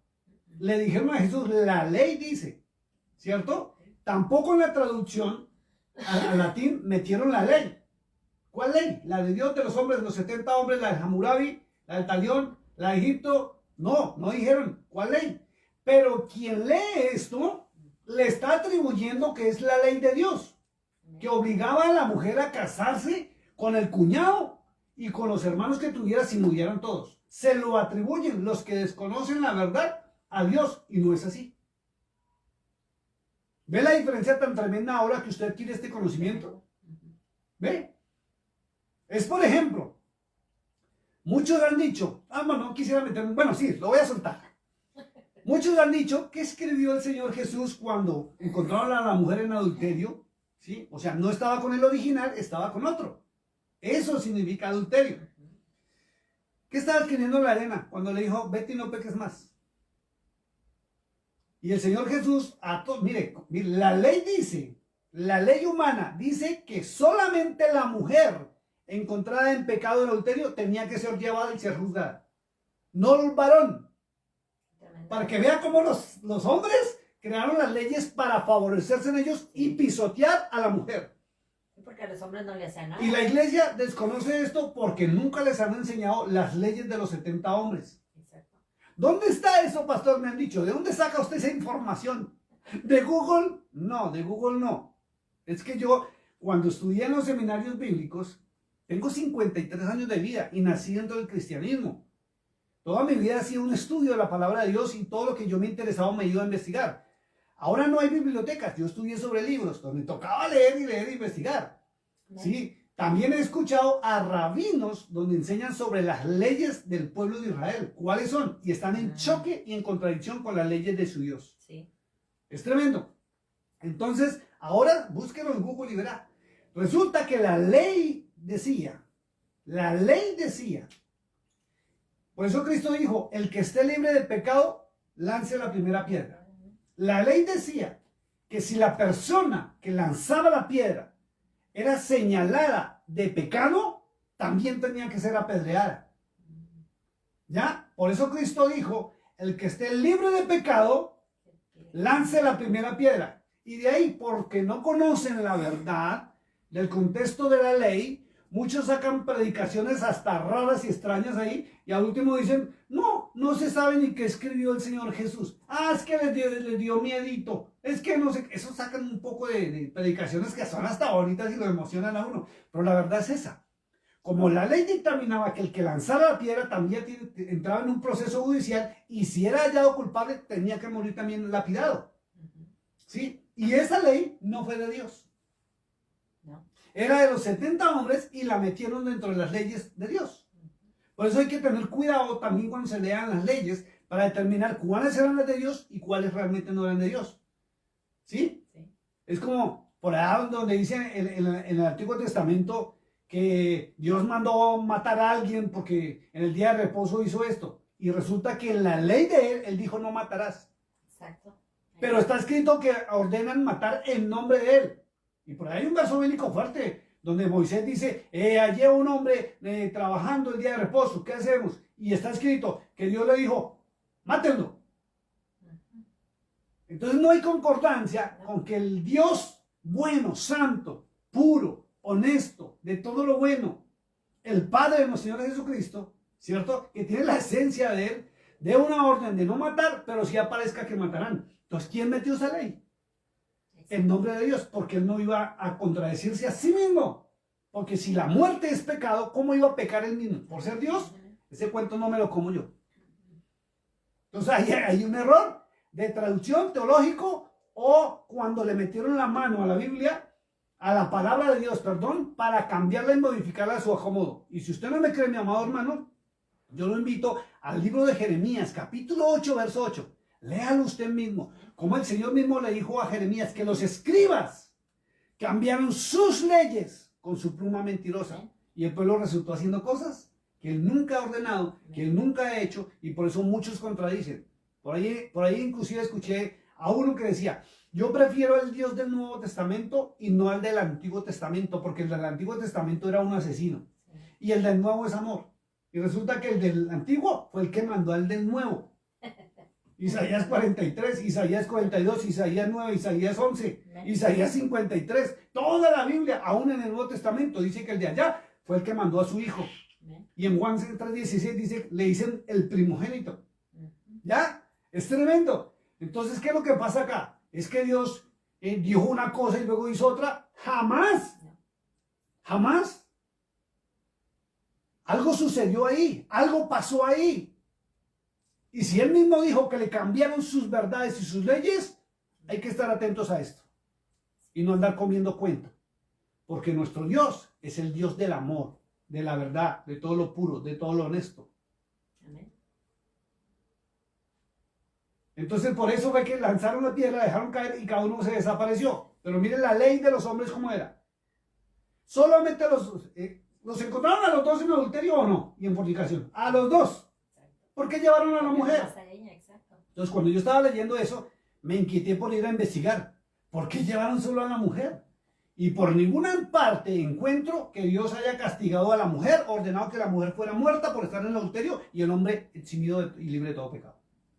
Le dijeron a Jesús, la ley dice, ¿cierto? Tampoco en la traducción al latín metieron la ley. ¿Cuál ley? La de Dios de los hombres, los 70 hombres, la de Hammurabi, la de Talión, la de Egipto. No dijeron cuál ley. Pero quien lee esto, le está atribuyendo que es la ley de Dios, que obligaba a la mujer a casarse con el cuñado y con los hermanos que tuviera si murieran todos. Se lo atribuyen los que desconocen la verdad a Dios y no es así. ¿Ve la diferencia tan tremenda ahora que usted adquiere este conocimiento? ¿Ve? Es por ejemplo, muchos han dicho, no quisiera meterme, bueno sí, lo voy a soltar. Muchos han dicho, ¿qué escribió el Señor Jesús cuando encontraron a la mujer en adulterio? ¿Sí? O sea, no estaba con el original, estaba con otro. Eso significa adulterio. ¿Qué estaba escribiendo la arena cuando le dijo, vete y no peques más? Y el Señor Jesús, mire, la ley dice, la ley humana dice que solamente la mujer encontrada en pecado de adulterio tenía que ser llevada y ser juzgada. No el varón. Para que vea cómo los hombres crearon las leyes para favorecerse en ellos y pisotear a la mujer. Porque a los hombres no le hacen nada. Y la iglesia desconoce esto porque nunca les han enseñado las leyes de los 70 hombres. Exacto. ¿Dónde está eso, pastor? Me han dicho. ¿De dónde saca usted esa información? ¿De Google? No, de Google no. Es que yo, cuando estudié en los seminarios bíblicos, tengo 53 años de vida y nací dentro del cristianismo. Toda mi vida ha sido un estudio de la palabra de Dios y todo lo que yo me he interesado me he ido a investigar. Ahora no hay bibliotecas, yo estudié sobre libros, donde tocaba leer e investigar. ¿Sí? También he escuchado a rabinos donde enseñan sobre las leyes del pueblo de Israel. ¿Cuáles son? Y están en choque y en contradicción con las leyes de su Dios. Sí. Es tremendo. Entonces, ahora búsquelo en Google y verá. Resulta que la ley decía, por eso Cristo dijo, el que esté libre de pecado, lance la primera piedra. La ley decía que si la persona que lanzaba la piedra era señalada de pecado, también tenía que ser apedreada. ¿Ya? Por eso Cristo dijo, el que esté libre de pecado, lance la primera piedra. Y de ahí, porque no conocen la verdad del contexto de la ley, muchos sacan predicaciones hasta raras y extrañas ahí, y al último dicen, no se sabe ni qué escribió el Señor Jesús. Es que les dio miedito. Es que no sé, eso sacan un poco de predicaciones que son hasta bonitas y lo emocionan a uno. Pero la verdad es esa. Como la ley dictaminaba que el que lanzara la piedra también entraba en un proceso judicial, y si era hallado culpable, tenía que morir también lapidado. ¿Sí? Y esa ley no fue de Dios. Era de los 70 hombres y la metieron dentro de las leyes de Dios. Por eso hay que tener cuidado también cuando se lean las leyes para determinar cuáles eran las de Dios y cuáles realmente no eran de Dios. ¿Sí? Sí. Es como por allá donde dice en el Antiguo Testamento que Dios mandó matar a alguien porque en el día de reposo hizo esto. Y resulta que en la ley de él dijo no matarás. Exacto. Pero está escrito que ordenan matar en nombre de él. Y por ahí hay un verso bíblico fuerte, donde Moisés dice, allí hay un hombre trabajando el día de reposo, ¿qué hacemos? Y está escrito que Dios le dijo, mátenlo. Entonces no hay concordancia con que el Dios bueno, santo, puro, honesto, de todo lo bueno, el Padre de nuestro Señor Jesucristo, ¿cierto? Que tiene la esencia de Él, de una orden de no matar, pero si aparezca que matarán. Entonces, ¿quién metió esa ley? En nombre de Dios, porque Él no iba a contradecirse a sí mismo. Porque si la muerte es pecado, ¿cómo iba a pecar Él mismo? Por ser Dios, ese cuento no me lo como yo. Entonces, ahí hay un error de traducción teológico, o cuando le metieron la mano a la Biblia, a la palabra de Dios, perdón, para cambiarla y modificarla a su acomodo. Y si usted no me cree, mi amado hermano, yo lo invito al libro de Jeremías, capítulo 8, verso 8. Léalo usted mismo, como el Señor mismo le dijo a Jeremías que los escribas cambiaron sus leyes con su pluma mentirosa. Y el pueblo resultó haciendo cosas que Él nunca ha ordenado, que Él nunca ha hecho, y por eso muchos contradicen. Por ahí inclusive escuché a uno que decía: yo prefiero el Dios del Nuevo Testamento y no al del Antiguo Testamento, porque el del Antiguo Testamento era un asesino, y el del Nuevo es amor. Y resulta que el del Antiguo fue el que mandó al del Nuevo. Isaías 43, Isaías 42, Isaías 9, Isaías 11, Isaías 53. Toda la Biblia, aún en el Nuevo Testamento, dice que el de allá fue el que mandó a su hijo. Y en Juan 3:16 dice, le dicen el primogénito. ¿Ya? Es tremendo. Entonces, ¿qué es lo que pasa acá? Es que Dios dijo una cosa y luego hizo otra. Jamás. Jamás. Algo sucedió ahí. Algo pasó ahí. Y si Él mismo dijo que le cambiaron sus verdades y sus leyes, hay que estar atentos a esto. Y no andar comiendo cuento. Porque nuestro Dios es el Dios del amor, de la verdad, de todo lo puro, de todo lo honesto. Amén. Entonces por eso fue que lanzaron la piedra, dejaron caer y cada uno se desapareció. Pero miren la ley de los hombres cómo era. Solamente los encontraron a los dos en adulterio o no, y en fornicación. A los dos. ¿Por qué llevaron a la mujer? Entonces cuando yo estaba leyendo eso, me inquieté por ir a investigar. ¿Por qué llevaron solo a la mujer? Y por ninguna parte encuentro que Dios haya castigado a la mujer, ordenado que la mujer fuera muerta por estar en el adulterio y el hombre eximido y libre de todo pecado.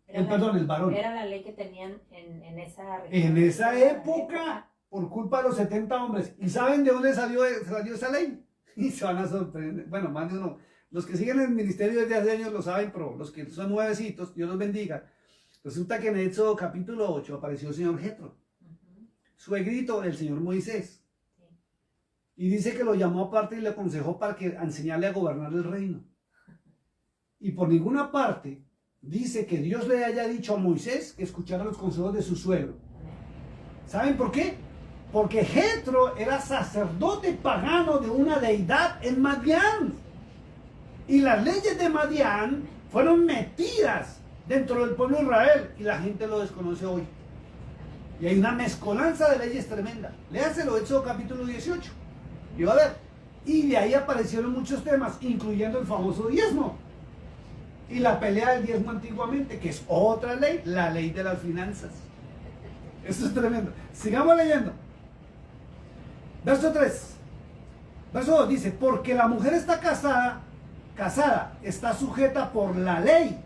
El varón. Era la ley que tenían en esa región. En esa época, por culpa de los 70 hombres. ¿Y saben de dónde salió esa ley? Y se van a sorprender. Bueno, más de uno. Los que siguen el ministerio desde hace años lo saben, pero los que son nuevecitos, Dios los bendiga. Resulta que en Éxodo capítulo 8 apareció el señor Jetro, suegrito del señor Moisés. Y dice que lo llamó aparte y le aconsejó para que enseñarle a gobernar el reino. Y por ninguna parte dice que Dios le haya dicho a Moisés que escuchara los consejos de su suegro. ¿Saben por qué? Porque Jetro era sacerdote pagano de una deidad en Madián. Y las leyes de Madián fueron metidas dentro del pueblo de Israel y la gente lo desconoce hoy. Y hay una mezcolanza de leyes tremenda. Léaselo, Éxodo capítulo 18. Y va a ver. Y de ahí aparecieron muchos temas, incluyendo el famoso diezmo. Y la pelea del diezmo antiguamente, que es otra ley, la ley de las finanzas. Esto es tremendo. Sigamos leyendo. Verso 3. Verso 2 dice, porque la mujer está casada, está sujeta por la ley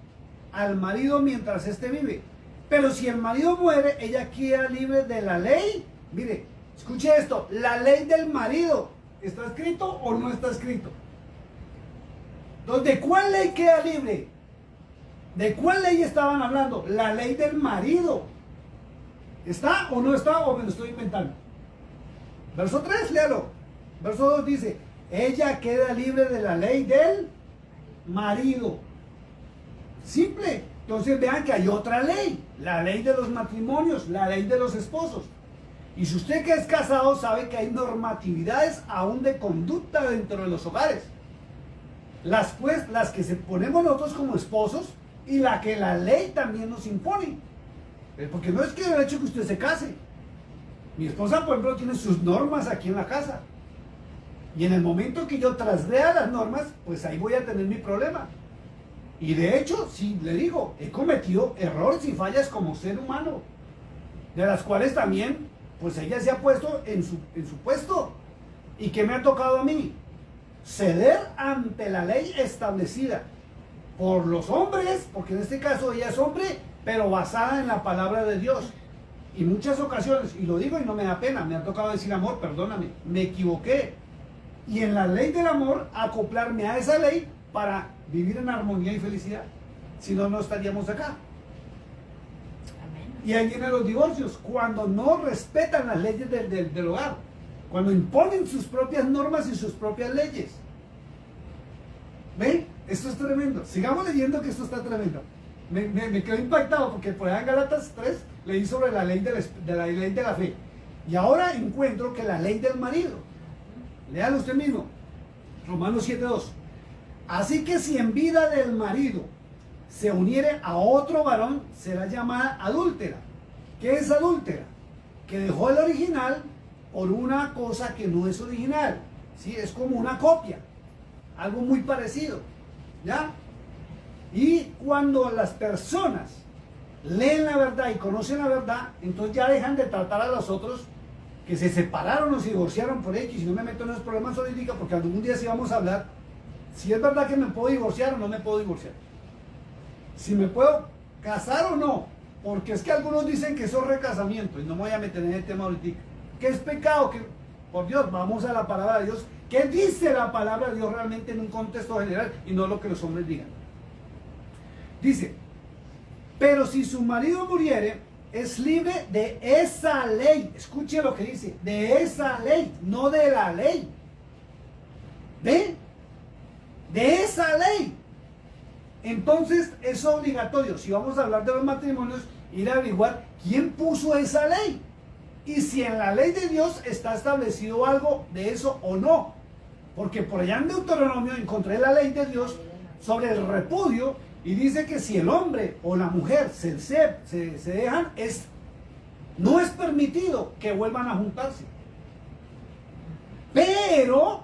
al marido mientras éste vive. Pero si el marido muere, ella queda libre de la ley. Mire, escuche esto, la ley del marido, ¿está escrito o no está escrito? Entonces, ¿de cuál ley queda libre? ¿De cuál ley estaban hablando? La ley del marido. ¿Está o no está o me lo estoy inventando? Verso 3, léalo. Verso 2 dice, ella queda libre de la ley del marido. Simple. Entonces vean que hay otra ley, la ley de los matrimonios, la ley de los esposos. Y si usted que es casado sabe que hay normatividades aún de conducta dentro de los hogares. Las que se ponemos nosotros como esposos y la que la ley también nos impone. Porque no es que el hecho que usted se case. Mi esposa, por ejemplo, tiene sus normas aquí en la casa. Y en el momento que yo trasgreda las normas, pues ahí voy a tener mi problema. Y de hecho, sí, le digo, he cometido errores y fallas como ser humano, de las cuales también, pues ella se ha puesto en su puesto. ¿Y qué me ha tocado a mí? Ceder ante la ley establecida por los hombres, porque en este caso ella es hombre, pero basada en la palabra de Dios. Y muchas ocasiones, y lo digo y no me da pena, me ha tocado decir, amor, perdóname, me equivoqué, y en la ley del amor acoplarme a esa ley para vivir en armonía y felicidad. Si no, no estaríamos acá. Amén. Y ahí vienen los divorcios, cuando no respetan las leyes del hogar, cuando imponen sus propias normas y sus propias leyes. ¿Ven? Esto es tremendo. Sigamos leyendo, que esto está tremendo. Me quedo impactado porque por allá en Gálatas 3 leí sobre la ley la ley de la fe. Y ahora encuentro que la ley del marido. Léalo usted mismo. Romanos 7:2. Así que si en vida del marido se uniere a otro varón, será llamada adúltera. ¿Qué es adúltera? Que dejó el original por una cosa que no es original. ¿Sí? Es como una copia. Algo muy parecido. ¿Ya? Y cuando las personas leen la verdad y conocen la verdad, entonces ya dejan de tratar a los otros que se separaron o se divorciaron por X. Y no me meto en esos problemas ahorita, porque algún día sí vamos a hablar si es verdad que me puedo divorciar o no me puedo divorciar, si me puedo casar o no, porque es que algunos dicen que eso es recasamiento, y no me voy a meter en el tema ahorita. ¿Qué es pecado? Que, por Dios, vamos a la palabra de Dios. ¿Qué dice la palabra de Dios realmente en un contexto general y no lo que los hombres digan? Dice, pero si su marido muriere, es libre de esa ley. Escuche lo que dice, de esa ley, no de la ley. ¿Ve? De esa ley. Entonces es obligatorio, si vamos a hablar de los matrimonios, ir a averiguar quién puso esa ley. Y si en la ley de Dios está establecido algo de eso o no. Porque por allá en Deuteronomio encontré la ley de Dios sobre el repudio y dice que si el hombre o la mujer se dejan, no es permitido que vuelvan a juntarse. Pero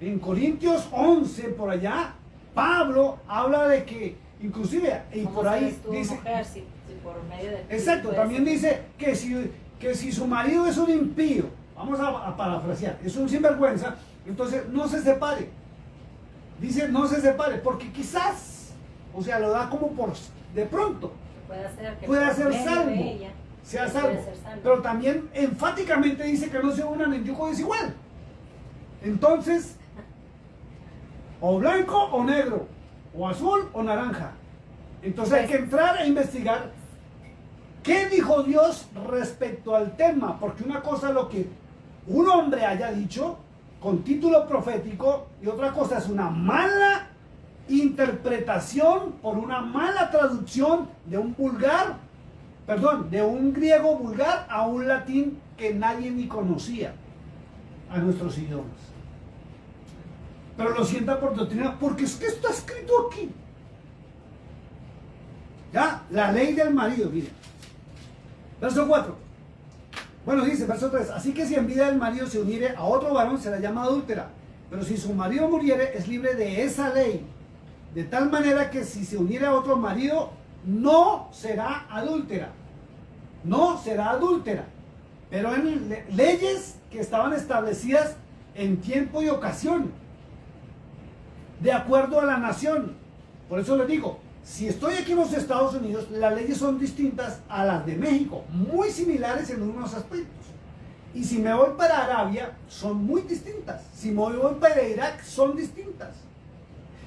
en Corintios 11, por allá, Pablo habla de que, inclusive, y por ahí dice, mujer, si por medio de exacto, también dice que si su marido es un impío, vamos a parafrasear, es un sinvergüenza, entonces no se separe. Dice no se separe, porque quizás, o sea, lo da como por de pronto, pueda ser salvo, sea salvo. Pero también enfáticamente dice que no se unan en yugo desigual. Entonces, o blanco o negro, o azul o naranja. Entonces hay que entrar a investigar qué dijo Dios respecto al tema, porque una cosa es lo que un hombre haya dicho con título profético y otra cosa es una mala interpretación por una mala traducción de un de un griego vulgar a un latín que nadie ni conocía a nuestros idiomas. Pero lo sienta por doctrina, porque es que está escrito aquí. Ya, la ley del marido, miren. Verso 4. Bueno, dice, verso 3. Así que si en vida del marido se uniere a otro varón, será llamada adúltera. Pero si su marido muriere, es libre de esa ley. De tal manera que si se uniere a otro marido, no será adúltera. No será adúltera. Pero en leyes que estaban establecidas en tiempo y ocasión, de acuerdo a la nación. Por eso les digo, si estoy aquí en los Estados Unidos, las leyes son distintas a las de México, muy similares en unos aspectos. Y si me voy para Arabia, son muy distintas. Si me voy para Irak, son distintas.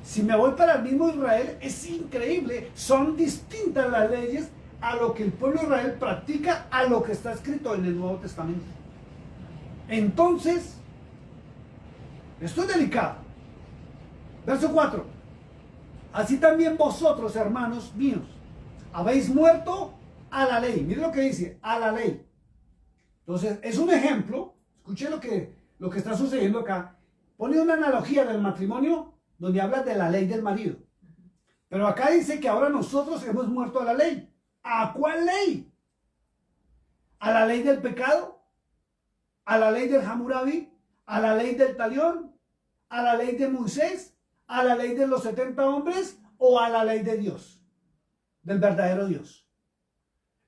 Si me voy para el mismo Israel, es increíble, son distintas las leyes a lo que el pueblo de Israel practica, a lo que está escrito en el Nuevo Testamento. Entonces, esto es delicado. Verso 4. Así también vosotros, hermanos míos, habéis muerto a la ley. Miren lo que dice, a la ley. Entonces, es un ejemplo. Escuchen lo que está sucediendo acá. Pone una analogía del matrimonio donde habla de la ley del marido. Pero acá dice que ahora nosotros hemos muerto a la ley. ¿A cuál ley? ¿A la ley del pecado? ¿A la ley del Hammurabi? ¿A la ley del Talión? ¿A la ley de Moisés? ¿A la ley de los 70 hombres? ¿O a la ley de Dios? Del verdadero Dios.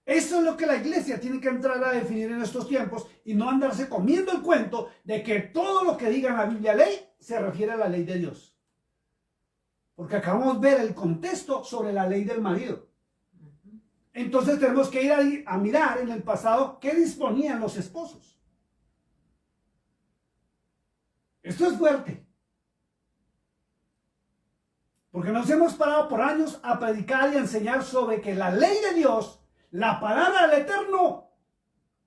Eso es lo que la iglesia tiene que entrar a definir en estos tiempos y no andarse comiendo el cuento de que todo lo que diga en la Biblia ley se refiere a la ley de Dios. Porque acabamos de ver el contexto sobre la ley del marido. Entonces tenemos que ir a mirar en el pasado qué disponían los esposos. Esto es fuerte. Porque nos hemos parado por años a predicar y a enseñar sobre que la ley de Dios, la palabra del Eterno,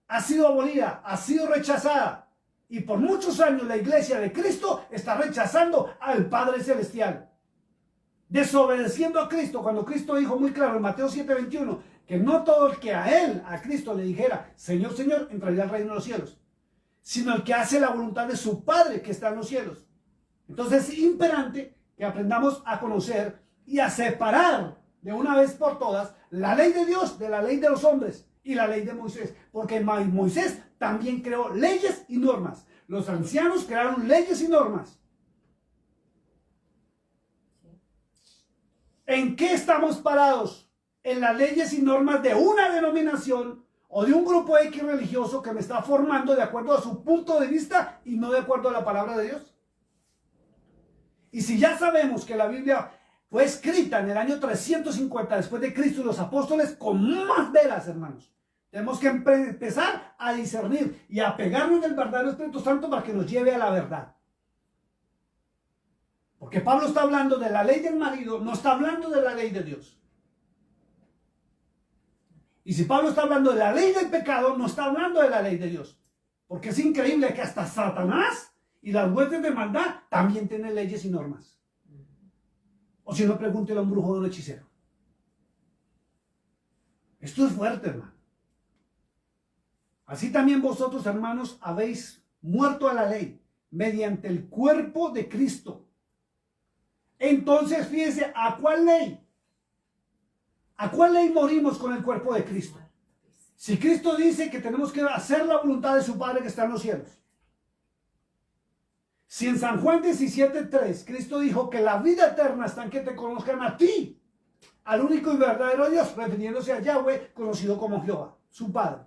ha sido abolida, ha sido rechazada. Y por muchos años la iglesia de Cristo está rechazando al Padre Celestial. Desobedeciendo a Cristo, cuando Cristo dijo muy claro en Mateo 7:21, que no todo el que a Él, a Cristo, le dijera, Señor, Señor, entraría al reino de los cielos, sino el que hace la voluntad de su Padre que está en los cielos. Entonces es imperante que aprendamos a conocer y a separar de una vez por todas la ley de Dios de la ley de los hombres y la ley de Moisés, porque Moisés también creó leyes y normas. Los ancianos crearon leyes y normas. ¿En qué estamos parados? En las leyes y normas de una denominación o de un grupo X religioso que me está formando de acuerdo a su punto de vista y no de acuerdo a la palabra de Dios. Y si ya sabemos que la Biblia fue escrita en el año 350 después de Cristo y los apóstoles con más veras, hermanos, tenemos que empezar a discernir y a pegarnos del verdadero Espíritu Santo para que nos lleve a la verdad. Porque Pablo está hablando de la ley del marido, no está hablando de la ley de Dios. Y si Pablo está hablando de la ley del pecado, no está hablando de la ley de Dios. Porque es increíble que hasta Satanás y las huestes de maldad también tienen leyes y normas. O si no, pregúntele a un brujo o a un hechicero. Esto es fuerte, hermano. Así también vosotros, hermanos, habéis muerto a la ley mediante el cuerpo de Cristo. Entonces, fíjense, ¿a cuál ley? ¿A cuál ley morimos con el cuerpo de Cristo? Si Cristo dice que tenemos que hacer la voluntad de su Padre que está en los cielos. Si en San Juan 17:3 Cristo dijo que la vida eterna está en que te conozcan a ti, al único y verdadero Dios, refiriéndose a Yahweh, conocido como Jehová, su Padre.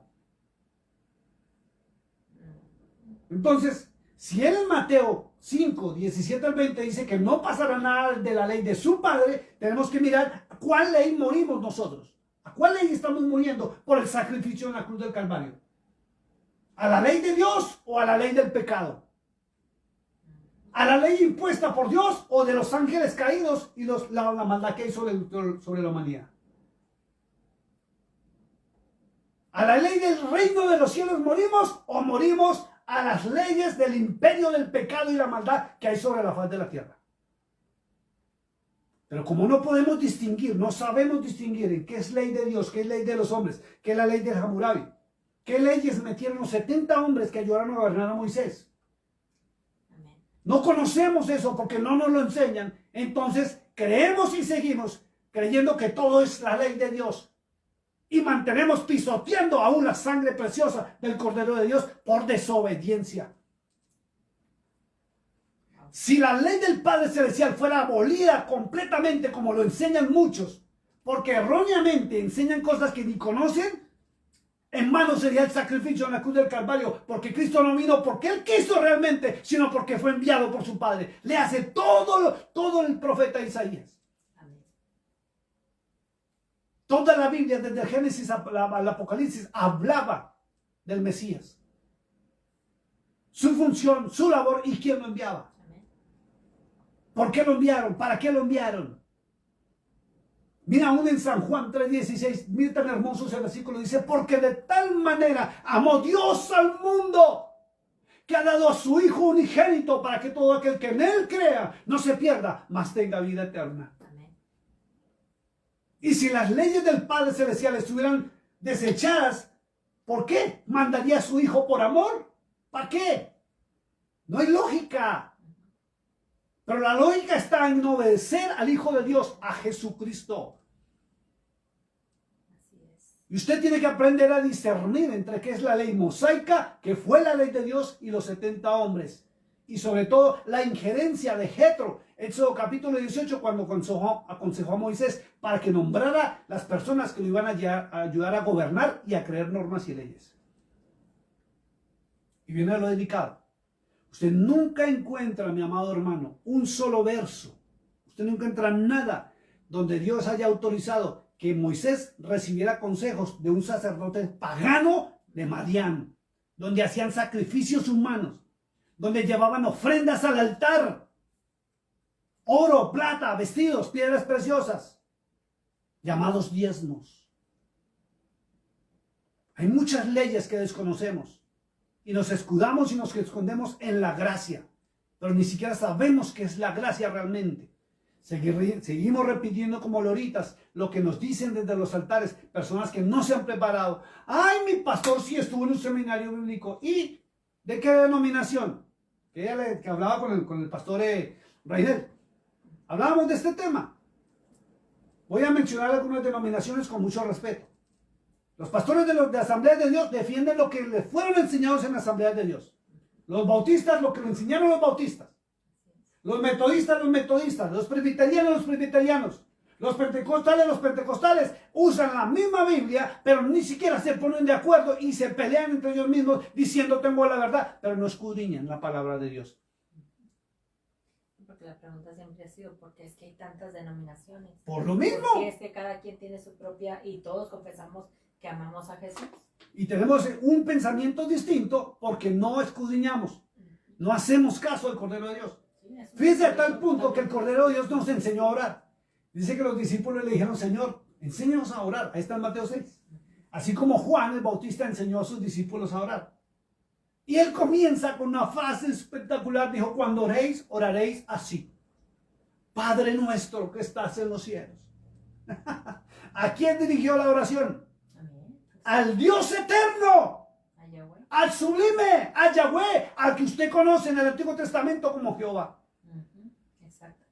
Entonces, si él en Mateo 5, 17 al 20 dice que no pasará nada de la ley de su Padre, tenemos que mirar a cuál ley morimos nosotros. ¿A cuál ley estamos muriendo por el sacrificio en la cruz del Calvario? ¿A la ley de Dios o a la ley del pecado? ¿A la ley impuesta por Dios o de los ángeles caídos y la maldad que hay sobre la humanidad? ¿A la ley del reino de los cielos morimos o morimos a las leyes del imperio del pecado y la maldad que hay sobre la faz de la tierra? Pero como no podemos distinguir, no sabemos distinguir en qué es ley de Dios, qué es ley de los hombres, qué es la ley del Hammurabi, qué leyes metieron los 70 hombres que ayudaron a gobernar a Moisés. No conocemos eso porque no nos lo enseñan. Entonces creemos y seguimos creyendo que todo es la ley de Dios. Y mantenemos pisoteando aún la sangre preciosa del Cordero de Dios por desobediencia. Si la ley del Padre Celestial fuera abolida completamente como lo enseñan muchos, porque erróneamente enseñan cosas que ni conocen, en vano sería el sacrificio en la cruz del Calvario, porque Cristo no vino porque Él quiso realmente, sino porque fue enviado por su Padre. Le hace todo el profeta Isaías. Amén. Toda la Biblia, desde el Génesis al Apocalipsis, hablaba del Mesías. Su función, su labor y quién lo enviaba. Amén. ¿Por qué lo enviaron? ¿Para qué lo enviaron? Mira, aún en San Juan 3:16, mira tan hermoso ese versículo, dice, porque de tal manera amó Dios al mundo, que ha dado a su Hijo unigénito para que todo aquel que en Él crea no se pierda, mas tenga vida eterna. Amén. Y si las leyes del Padre Celestial estuvieran desechadas, ¿por qué mandaría a su Hijo por amor? ¿Para qué? No hay lógica. Pero la lógica está en obedecer al Hijo de Dios, a Jesucristo. Así es. Y usted tiene que aprender a discernir entre qué es la ley mosaica, que fue la ley de Dios, y los 70 hombres. Y sobre todo la injerencia de Jetro, Éxodo capítulo 18, cuando aconsejó a Moisés para que nombrara las personas que lo iban a ayudar a gobernar y a crear normas y leyes. Y viene lo delicado. Usted nunca encuentra, mi amado hermano, un solo verso. Usted no encuentra nada donde Dios haya autorizado que Moisés recibiera consejos de un sacerdote pagano de Madián, donde hacían sacrificios humanos, donde llevaban ofrendas al altar. Oro, plata, vestidos, piedras preciosas, llamados diezmos. Hay muchas leyes que desconocemos y nos escudamos y nos escondemos en la gracia, pero ni siquiera sabemos qué es la gracia realmente. Seguimos repitiendo como loritas lo que nos dicen desde los altares, personas que no se han preparado. Ay, mi pastor sí estuvo en un seminario bíblico. ¿Y de qué denominación? Que hablaba con el pastor Rainer. Hablábamos de este tema. Voy a mencionar algunas denominaciones con mucho respeto. Los pastores de Asamblea de Dios defienden lo que les fueron enseñados en la Asamblea de Dios. Los bautistas, lo que le enseñaron los bautistas. Los metodistas, los presbiterianos, los pentecostales usan la misma Biblia, pero ni siquiera se ponen de acuerdo y se pelean entre ellos mismos diciendo tengo la verdad, pero no escudriñan la palabra de Dios. Porque la pregunta siempre ha sido, ¿por qué es que hay tantas denominaciones? Por lo mismo. Porque es que cada quien tiene su propia y todos confesamos que amamos a Jesús. Y tenemos un pensamiento distinto porque no escudriñamos, no hacemos caso al Cordero de Dios. Fíjense a tal punto que el Cordero de Dios nos enseñó a orar. Dice que los discípulos le dijeron, Señor, enséñanos a orar. Ahí está en Mateo 6. Así como Juan el Bautista enseñó a sus discípulos a orar. Y él comienza con una frase espectacular. Dijo, cuando oréis, oraréis así. Padre nuestro que estás en los cielos. ¿A quién dirigió la oración? Al Dios eterno. Al sublime, a Yahweh, al que usted conoce en el Antiguo Testamento como Jehová. Exacto.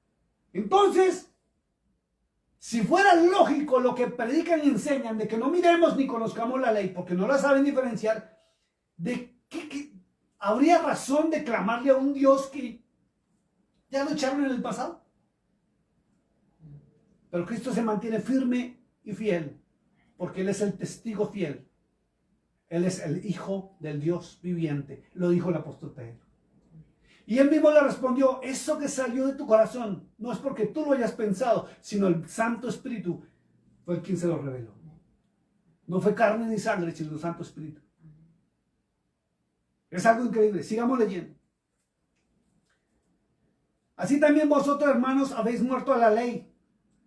Entonces, si fuera lógico lo que predican y enseñan de que no miremos ni conozcamos la ley porque no la saben diferenciar, ¿de qué habría razón de clamarle a un Dios que ya lo echaron en el pasado? Pero Cristo se mantiene firme y fiel porque Él es el testigo fiel. Él es el Hijo del Dios viviente, lo dijo el apóstol Pedro. Y él mismo le respondió, eso que salió de tu corazón no es porque tú lo hayas pensado, sino el Santo Espíritu fue quien se lo reveló. No fue carne ni sangre, sino el Santo Espíritu. Es algo increíble, sigamos leyendo. Así también vosotros, hermanos, habéis muerto a la ley,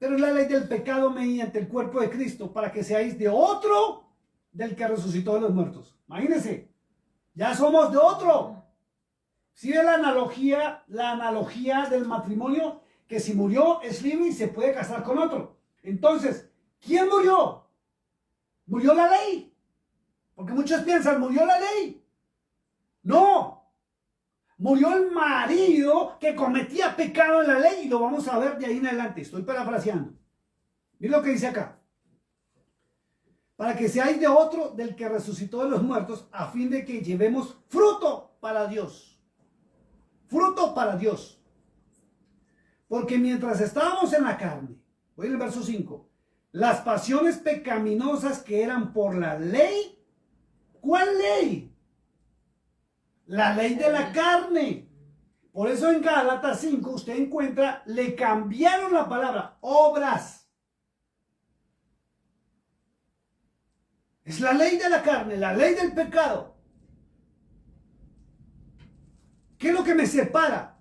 pero es la ley del pecado mediante el cuerpo de Cristo, para que seáis de otro del que resucitó de los muertos. Imagínense, ya somos de otro. ¿Sí ve la analogía del matrimonio? Que si murió es libre y se puede casar con otro. Entonces, ¿quién murió? Murió la ley. Porque muchos piensan, murió la ley. No. Murió el marido que cometía pecado en la ley y lo vamos a ver de ahí en adelante. Estoy parafraseando. Miren lo que dice acá. Para que seáis de otro del que resucitó de los muertos, a fin de que llevemos fruto para Dios. Fruto para Dios. Porque mientras estábamos en la carne, voy al verso 5, las pasiones pecaminosas que eran por la ley, ¿cuál ley? La ley de la carne. Por eso en Gálatas 5 usted encuentra, le cambiaron la palabra, obras. Es la ley de la carne, la ley del pecado. ¿Qué es lo que me separa?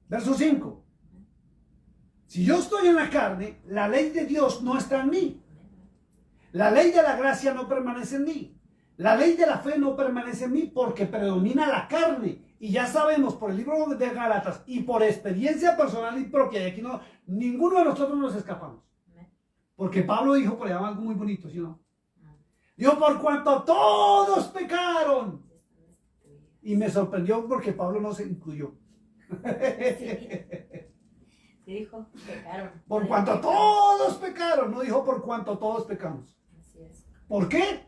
Verso 5. Si yo estoy en la carne, la ley de Dios no está en mí. La ley de la gracia no permanece en mí. La ley de la fe no permanece en mí porque predomina la carne. Y ya sabemos por el libro de Gálatas y por experiencia personal y propia, y aquí no, ninguno de nosotros nos escapamos. Porque Pablo dijo por allá algo muy bonito, ¿sí o no? Dijo, por cuanto todos pecaron. Y me sorprendió porque Pablo no se incluyó. Dijo, pecaron. Por cuanto todos pecaron. No dijo por cuanto todos pecamos. Así es. ¿Por qué?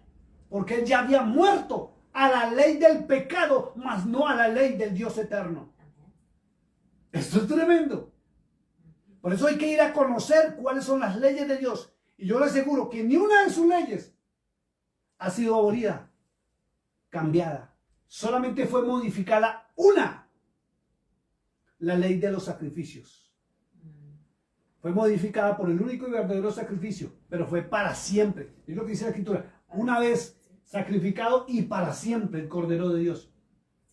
Porque él ya había muerto a la ley del pecado, mas no a la ley del Dios eterno. Esto es tremendo. Por eso hay que ir a conocer cuáles son las leyes de Dios. Y yo le aseguro que ni una de sus leyes ha sido abolida, cambiada. Solamente fue modificada una. La ley de los sacrificios. Fue modificada por el único y verdadero sacrificio, pero fue para siempre. Es lo que dice la Escritura. Una vez sacrificado y para siempre el Cordero de Dios.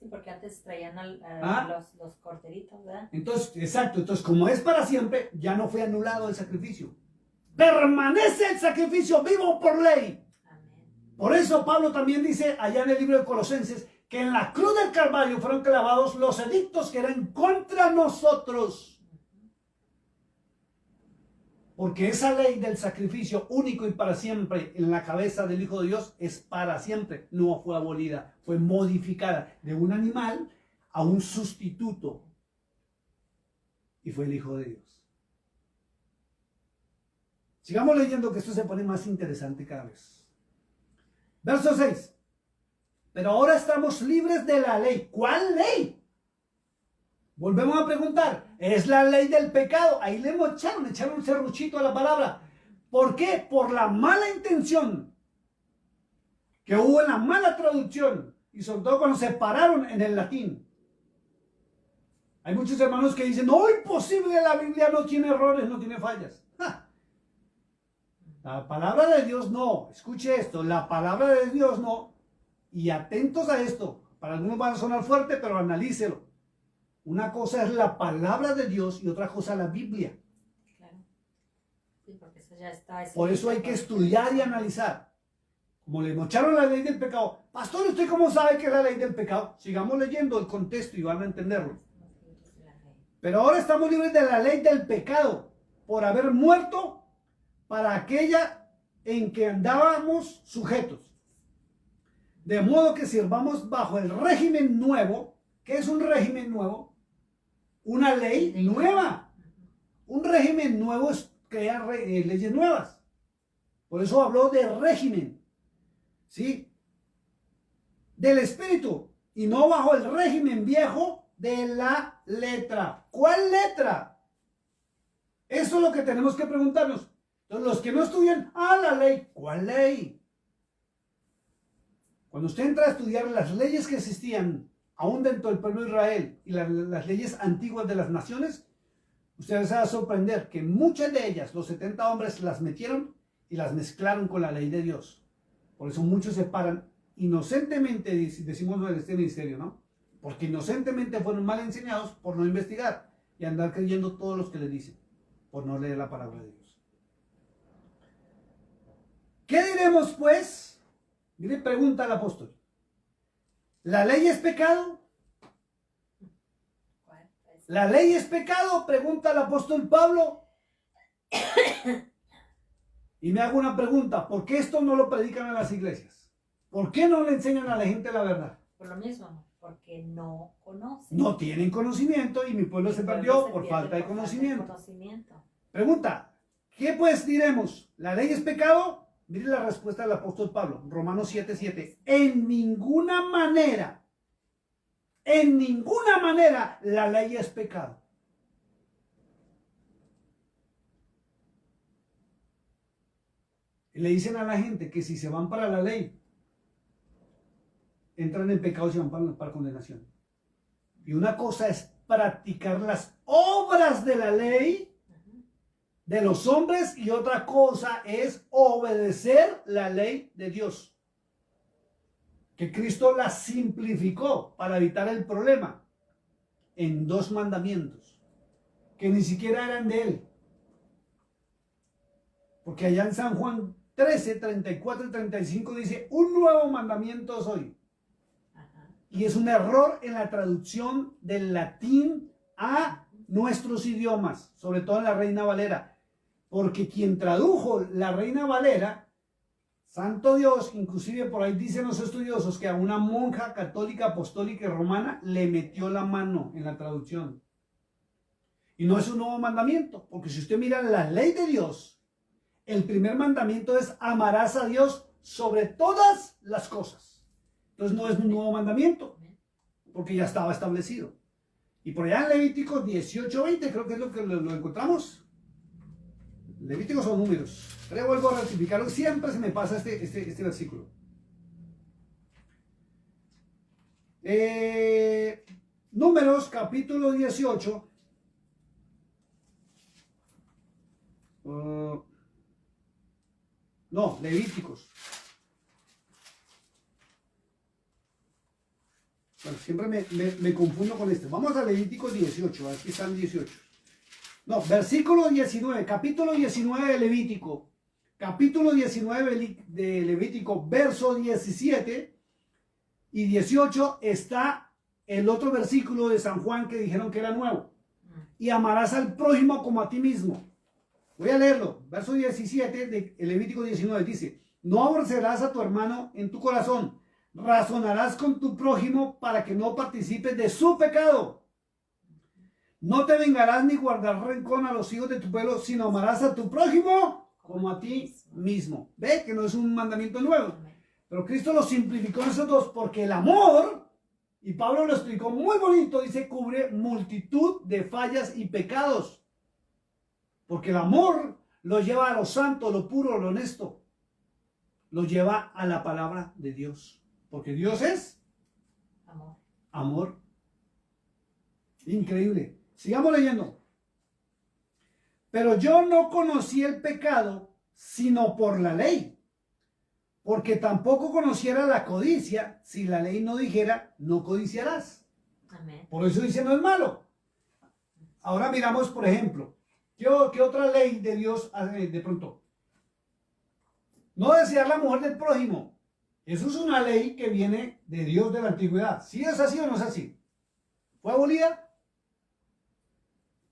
Sí, porque antes traían los corderitos, ¿verdad? Entonces, exacto, entonces como es para siempre, ya no fue anulado el sacrificio. Permanece el sacrificio vivo por ley. Amén. Por eso Pablo también dice allá en el libro de Colosenses que en la cruz del Calvario fueron clavados los edictos que eran contra nosotros. Porque esa ley del sacrificio único y para siempre en la cabeza del Hijo de Dios es para siempre. No fue abolida, fue modificada de un animal a un sustituto. Y fue el Hijo de Dios. Sigamos leyendo que esto se pone más interesante cada vez. Verso 6. Pero ahora estamos libres de la ley. ¿Cuál ley? Volvemos a preguntar. Es la ley del pecado. Ahí le echaron un serruchito a la palabra. ¿Por qué? Por la mala intención que hubo en la mala traducción. Y sobre todo cuando se pararon en el latín. Hay muchos hermanos que dicen, no, imposible, la Biblia no tiene errores, no tiene fallas. ¡Ja! La palabra de Dios no. Escuche esto, la palabra de Dios no. Y atentos a esto. Para algunos van a sonar fuerte, pero analícelo. Una cosa es la palabra de Dios y otra cosa la Biblia. Claro. Sí, porque eso ya está. Por eso hay que estudiar y analizar. Como le mocharon la ley del pecado. Pastor, ¿usted cómo sabe que es la ley del pecado? Sigamos leyendo el contexto y van a entenderlo. Pero ahora estamos libres de la ley del pecado por haber muerto para aquella en que andábamos sujetos. De modo que sirvamos bajo el régimen nuevo. ¿Qué es un régimen nuevo? Una ley nueva. Un régimen nuevo es crear leyes nuevas. Por eso habló de régimen. ¿Sí? Del espíritu. Y no bajo el régimen viejo de la letra. ¿Cuál letra? Eso es lo que tenemos que preguntarnos. Entonces, los que no estudian, la ley. ¿Cuál ley? Cuando usted entra a estudiar las leyes que existían aún dentro del pueblo de Israel y las leyes antiguas de las naciones, usted se va a sorprender que muchas de ellas, los 70 hombres, las metieron y las mezclaron con la ley de Dios. Por eso muchos se paran inocentemente, decimos en este ministerio, ¿no? Porque inocentemente fueron mal enseñados por no investigar y andar creyendo todos los que les dicen, por no leer la palabra de Dios. ¿Qué diremos pues? Mire, pregunta al apóstol. ¿La ley es pecado? ¿La ley es pecado? Pregunta el apóstol Pablo. Y me hago una pregunta. ¿Por qué esto no lo predican en las iglesias? ¿Por qué no le enseñan a la gente la verdad? Por lo mismo, porque no conocen. No tienen conocimiento y mi pueblo se perdió por falta de conocimiento. Pregunta. ¿Qué pues diremos? ¿La ley es pecado? Mire la respuesta del apóstol Pablo. Romanos 7:7. En ninguna manera la ley es pecado. Y le dicen a la gente que si se van para la ley, entran en pecado y se van para condenación. Y una cosa es practicar las obras de la ley de los hombres y otra cosa es obedecer la ley de Dios. Que Cristo la simplificó para evitar el problema en 2 mandamientos que ni siquiera eran de él. Porque allá en San Juan 13, 34 y 35 dice, un nuevo mandamiento os doy. Y es un error en la traducción del latín a nuestros idiomas, sobre todo en la Reina Valera. Porque quien tradujo la Reina Valera, santo Dios, inclusive por ahí dicen los estudiosos que a una monja católica, apostólica y romana le metió la mano en la traducción. Y no es un nuevo mandamiento, porque si usted mira la ley de Dios, el primer mandamiento es amarás a Dios sobre todas las cosas. Entonces no es un nuevo mandamiento, porque ya estaba establecido. Y por allá en Levítico 18:20 creo que es lo que lo encontramos. Levíticos son números. Pero vuelvo a ratificarlo. Siempre se me pasa este versículo. Números capítulo 18. No, Levíticos. Bueno, siempre me confundo con este. Vamos a Levítico 18, aquí están 18. No, versículo 19, capítulo 19 de Levítico. Capítulo 19 de Levítico, verso 17 y 18 está el otro versículo de San Juan que dijeron que era nuevo. Y amarás al prójimo como a ti mismo. Voy a leerlo. Verso 17 de Levítico 19 dice: no aborrecerás a tu hermano en tu corazón. Razonarás con tu prójimo para que no participes de su pecado. No te vengarás ni guardarás rencor a los hijos de tu pueblo, sino amarás a tu prójimo como a ti mismo. ¿Ve? Que no es un mandamiento nuevo. Pero Cristo lo simplificó en esos dos porque el amor, y Pablo lo explicó muy bonito, dice, cubre multitud de fallas y pecados. Porque el amor lo lleva a lo santo, lo puro, lo honesto. Lo lleva a la palabra de Dios. Porque Dios es Amor. amor. Increíble. Sigamos leyendo. Pero yo no conocí el pecado sino por la ley, porque tampoco conociera la codicia si la ley no dijera no codiciarás. Amén. Por eso dice no es malo. Ahora miramos, por ejemplo, ¿qué otra ley de Dios hace de pronto? No desear la mujer del prójimo. Eso es una ley que viene de Dios de la antigüedad. ¿Sí es así o no es así? ¿Fue abolida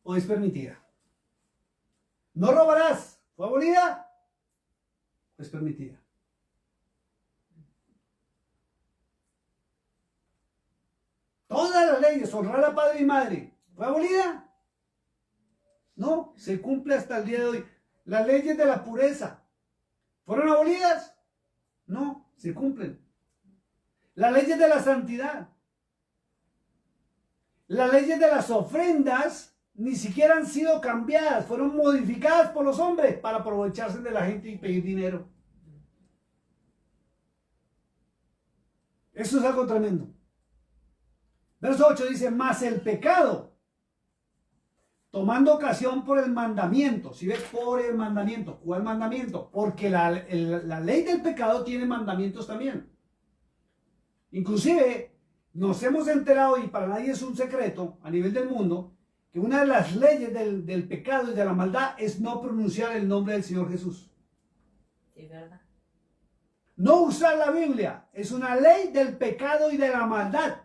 o es permitida? No robarás. ¿Fue abolida o es permitida? Todas las leyes, honrar a padre y madre, ¿fue abolida? No, se cumple hasta el día de hoy. Las leyes de la pureza, ¿fueron abolidas? No, se cumplen. Las leyes de la santidad, las leyes de las ofrendas, ni siquiera han sido cambiadas, fueron modificadas por los hombres para aprovecharse de la gente y pedir dinero. Eso es algo tremendo. Verso 8 dice, mas el pecado, tomando ocasión por el mandamiento. ¿Sí ves? Por el mandamiento. ¿Cuál mandamiento? Porque la ley del pecado tiene mandamientos también. Inclusive nos hemos enterado, y para nadie es un secreto a nivel del mundo, que una de las leyes del pecado y de la maldad es no pronunciar el nombre del Señor Jesús. Sí, ¿verdad? No usar la Biblia es una ley del pecado y de la maldad.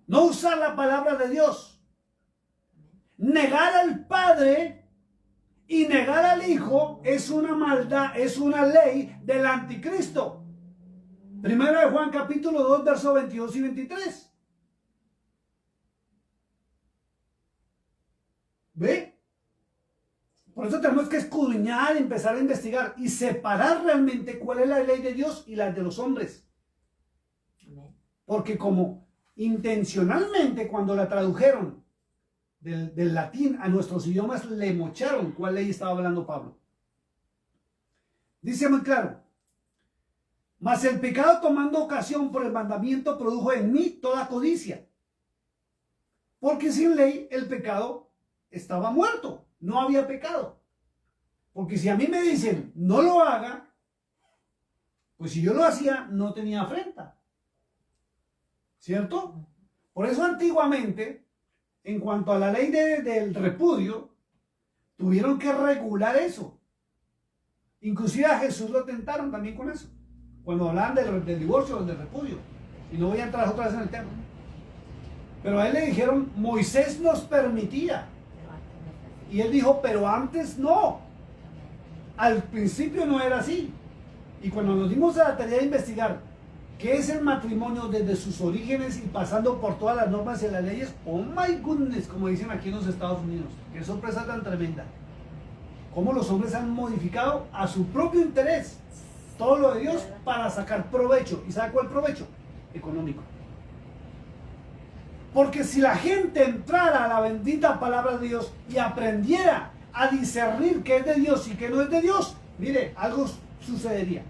No usar la palabra de Dios. Negar al Padre y negar al Hijo es una maldad, es una ley del anticristo. Primero de Juan capítulo 2, versos 22 y 23. ¿Ve? Por eso tenemos que escudriñar, empezar a investigar y separar realmente cuál es la ley de Dios y la de los hombres. Amén. Porque como intencionalmente cuando la tradujeron del latín a nuestros idiomas le mocharon cuál ley estaba hablando Pablo. Dice muy claro, mas el pecado tomando ocasión por el mandamiento produjo en mí toda codicia. Porque sin ley el pecado estaba muerto, no había pecado. Porque si a mí me dicen no lo haga, pues si yo lo hacía no tenía afrenta. ¿Cierto? Por eso antiguamente, en cuanto a la ley del repudio, tuvieron que regular eso. Inclusive a Jesús lo tentaron también con eso. Cuando hablaban del divorcio o del repudio. Y no voy a entrar otra vez en el tema. Pero a él le dijeron, Moisés nos permitía. Y él dijo, pero antes no. Al principio no era así. Y cuando nos dimos a la tarea de investigar ¿qué es el matrimonio desde sus orígenes y pasando por todas las normas y las leyes? Oh my goodness, como dicen aquí en los Estados Unidos. Qué sorpresa tan tremenda. Cómo los hombres han modificado a su propio interés todo lo de Dios para sacar provecho. ¿Y sabe cuál provecho? Económico. Porque si la gente entrara a la bendita palabra de Dios y aprendiera a discernir qué es de Dios y qué no es de Dios, mire, algo sucedería.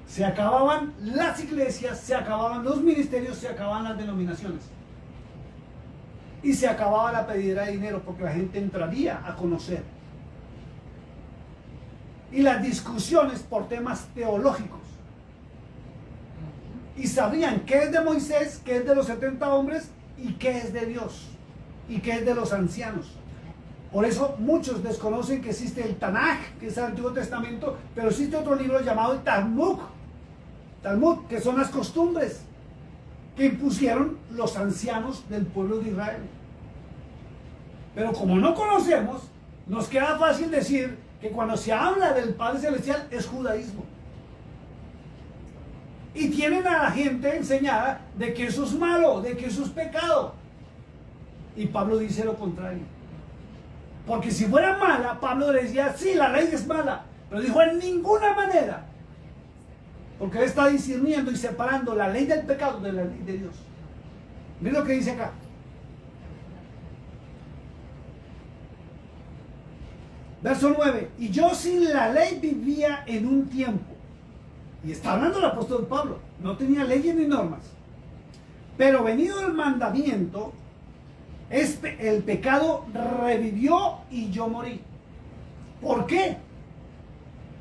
Se acababan las iglesias, se acababan los ministerios, se acababan las denominaciones. Y se acababa la pedidera de dinero porque la gente entraría a conocer. Y las discusiones por temas teológicos. y sabían qué es de Moisés, qué es de los 70 hombres y qué es de Dios y qué es de los ancianos. Por eso muchos desconocen que existe el Tanaj, que es el Antiguo Testamento, pero existe otro libro llamado el Talmud, que son las costumbres que impusieron los ancianos del pueblo de Israel. Pero como no conocemos, nos queda fácil decir que cuando se habla del Padre Celestial es judaísmo. Y tienen a la gente enseñada de que eso es malo, de que eso es pecado. Y Pablo dice lo contrario. Porque si fuera mala, Pablo le decía, sí, la ley es mala. Pero dijo, en ninguna manera. Porque él está discerniendo y separando la ley del pecado de la ley de Dios. Miren lo que dice acá. Verso 9. Y yo sin la ley vivía en un tiempo. Y está hablando el apóstol Pablo. No tenía leyes ni normas. Pero venido el mandamiento, el pecado revivió y yo morí. ¿Por qué?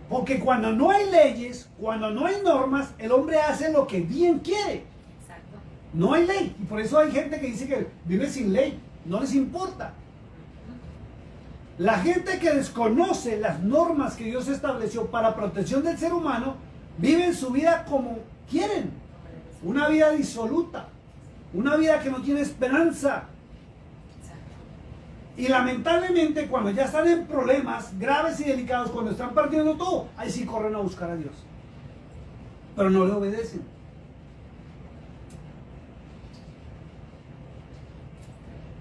Porque cuando no hay leyes, cuando no hay normas, el hombre hace lo que bien quiere. Exacto. No hay ley. Y por eso hay gente que dice que vive sin ley. No les importa. La gente que desconoce las normas que Dios estableció para protección del ser humano, viven su vida como quieren. Una vida disoluta. Una vida que no tiene esperanza. Y lamentablemente cuando ya están en problemas graves y delicados, cuando están perdiendo todo, ahí sí corren a buscar a Dios. Pero no le obedecen.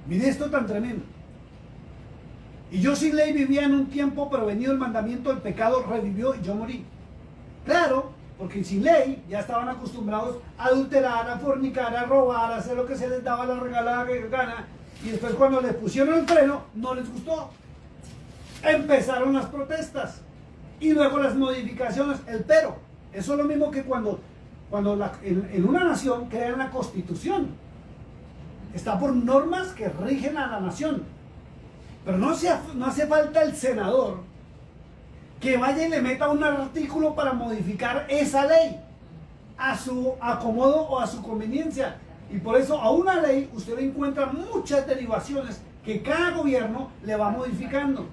Mire esto tan tremendo. Y yo sin ley vivía en un tiempo, pero venido el mandamiento, el pecado revivió y yo morí. Claro, porque sin ley ya estaban acostumbrados a adulterar, a fornicar, a robar, a hacer lo que se les daba la regalada gana. Y después cuando les pusieron el freno, no les gustó. Empezaron las protestas. Y luego las modificaciones, el pero. Eso es lo mismo que cuando en una nación crean la constitución. Está por normas que rigen a la nación. Pero no hace falta el senador que vaya y le meta un artículo para modificar esa ley a su acomodo o a su conveniencia. Y por eso a una ley usted encuentra muchas derivaciones que cada gobierno le va modificando.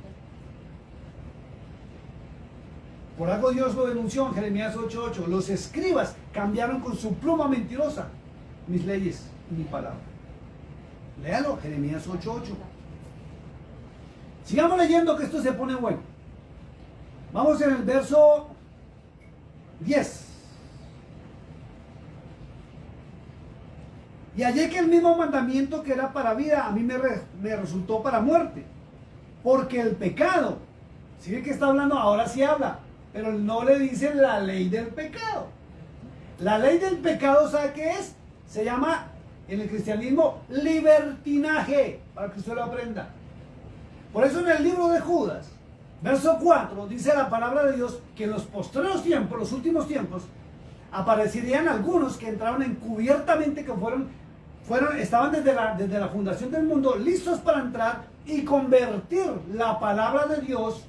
Por algo Dios lo denunció en Jeremías 8:8. Los escribas cambiaron con su pluma mentirosa mis leyes y mi palabra. Léalo, Jeremías 8:8. Sigamos leyendo que esto se pone bueno. Vamos en el verso 10. Y hallé que el mismo mandamiento que era para vida, a mí me resultó para muerte. Porque el pecado, si ve que está hablando, ahora sí habla, pero no le dice la ley del pecado. La ley del pecado, ¿sabe qué es? Se llama en el cristianismo libertinaje, para que usted lo aprenda. Por eso en el libro de Judas, verso 4, dice la palabra de Dios que en los postreros tiempos, los últimos tiempos, aparecerían algunos que entraron encubiertamente, que estaban desde la fundación del mundo listos para entrar y convertir la palabra de Dios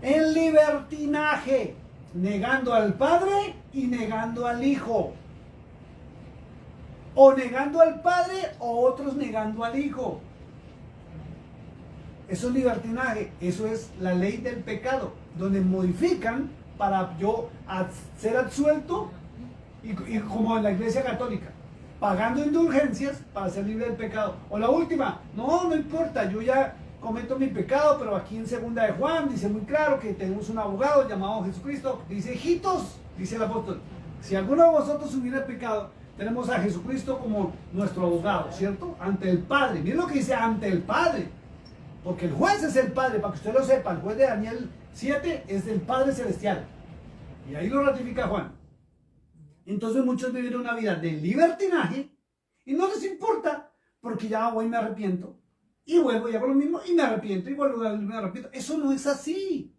en libertinaje, negando al Padre y negando al Hijo. O negando al Padre o otros negando al Hijo. Eso es libertinaje, eso es la ley del pecado, donde modifican para yo ser absuelto y como en la Iglesia Católica, pagando indulgencias para ser libre del pecado. O la última, no importa, yo ya cometo mi pecado, pero aquí en segunda de Juan dice muy claro que tenemos un abogado llamado Jesucristo. Dice, hijitos, dice el apóstol, si alguno de vosotros hubiera pecado, tenemos a Jesucristo como nuestro abogado, ¿cierto? Ante el Padre. Miren lo que dice, ante el Padre. Porque el juez es el Padre, para que usted lo sepa, el juez de Daniel 7 es el Padre Celestial. Y ahí lo ratifica Juan. Entonces muchos viven una vida de libertinaje y no les importa, porque ya voy y me arrepiento. Y vuelvo y hago lo mismo y me arrepiento y vuelvo y me arrepiento. Eso no es así.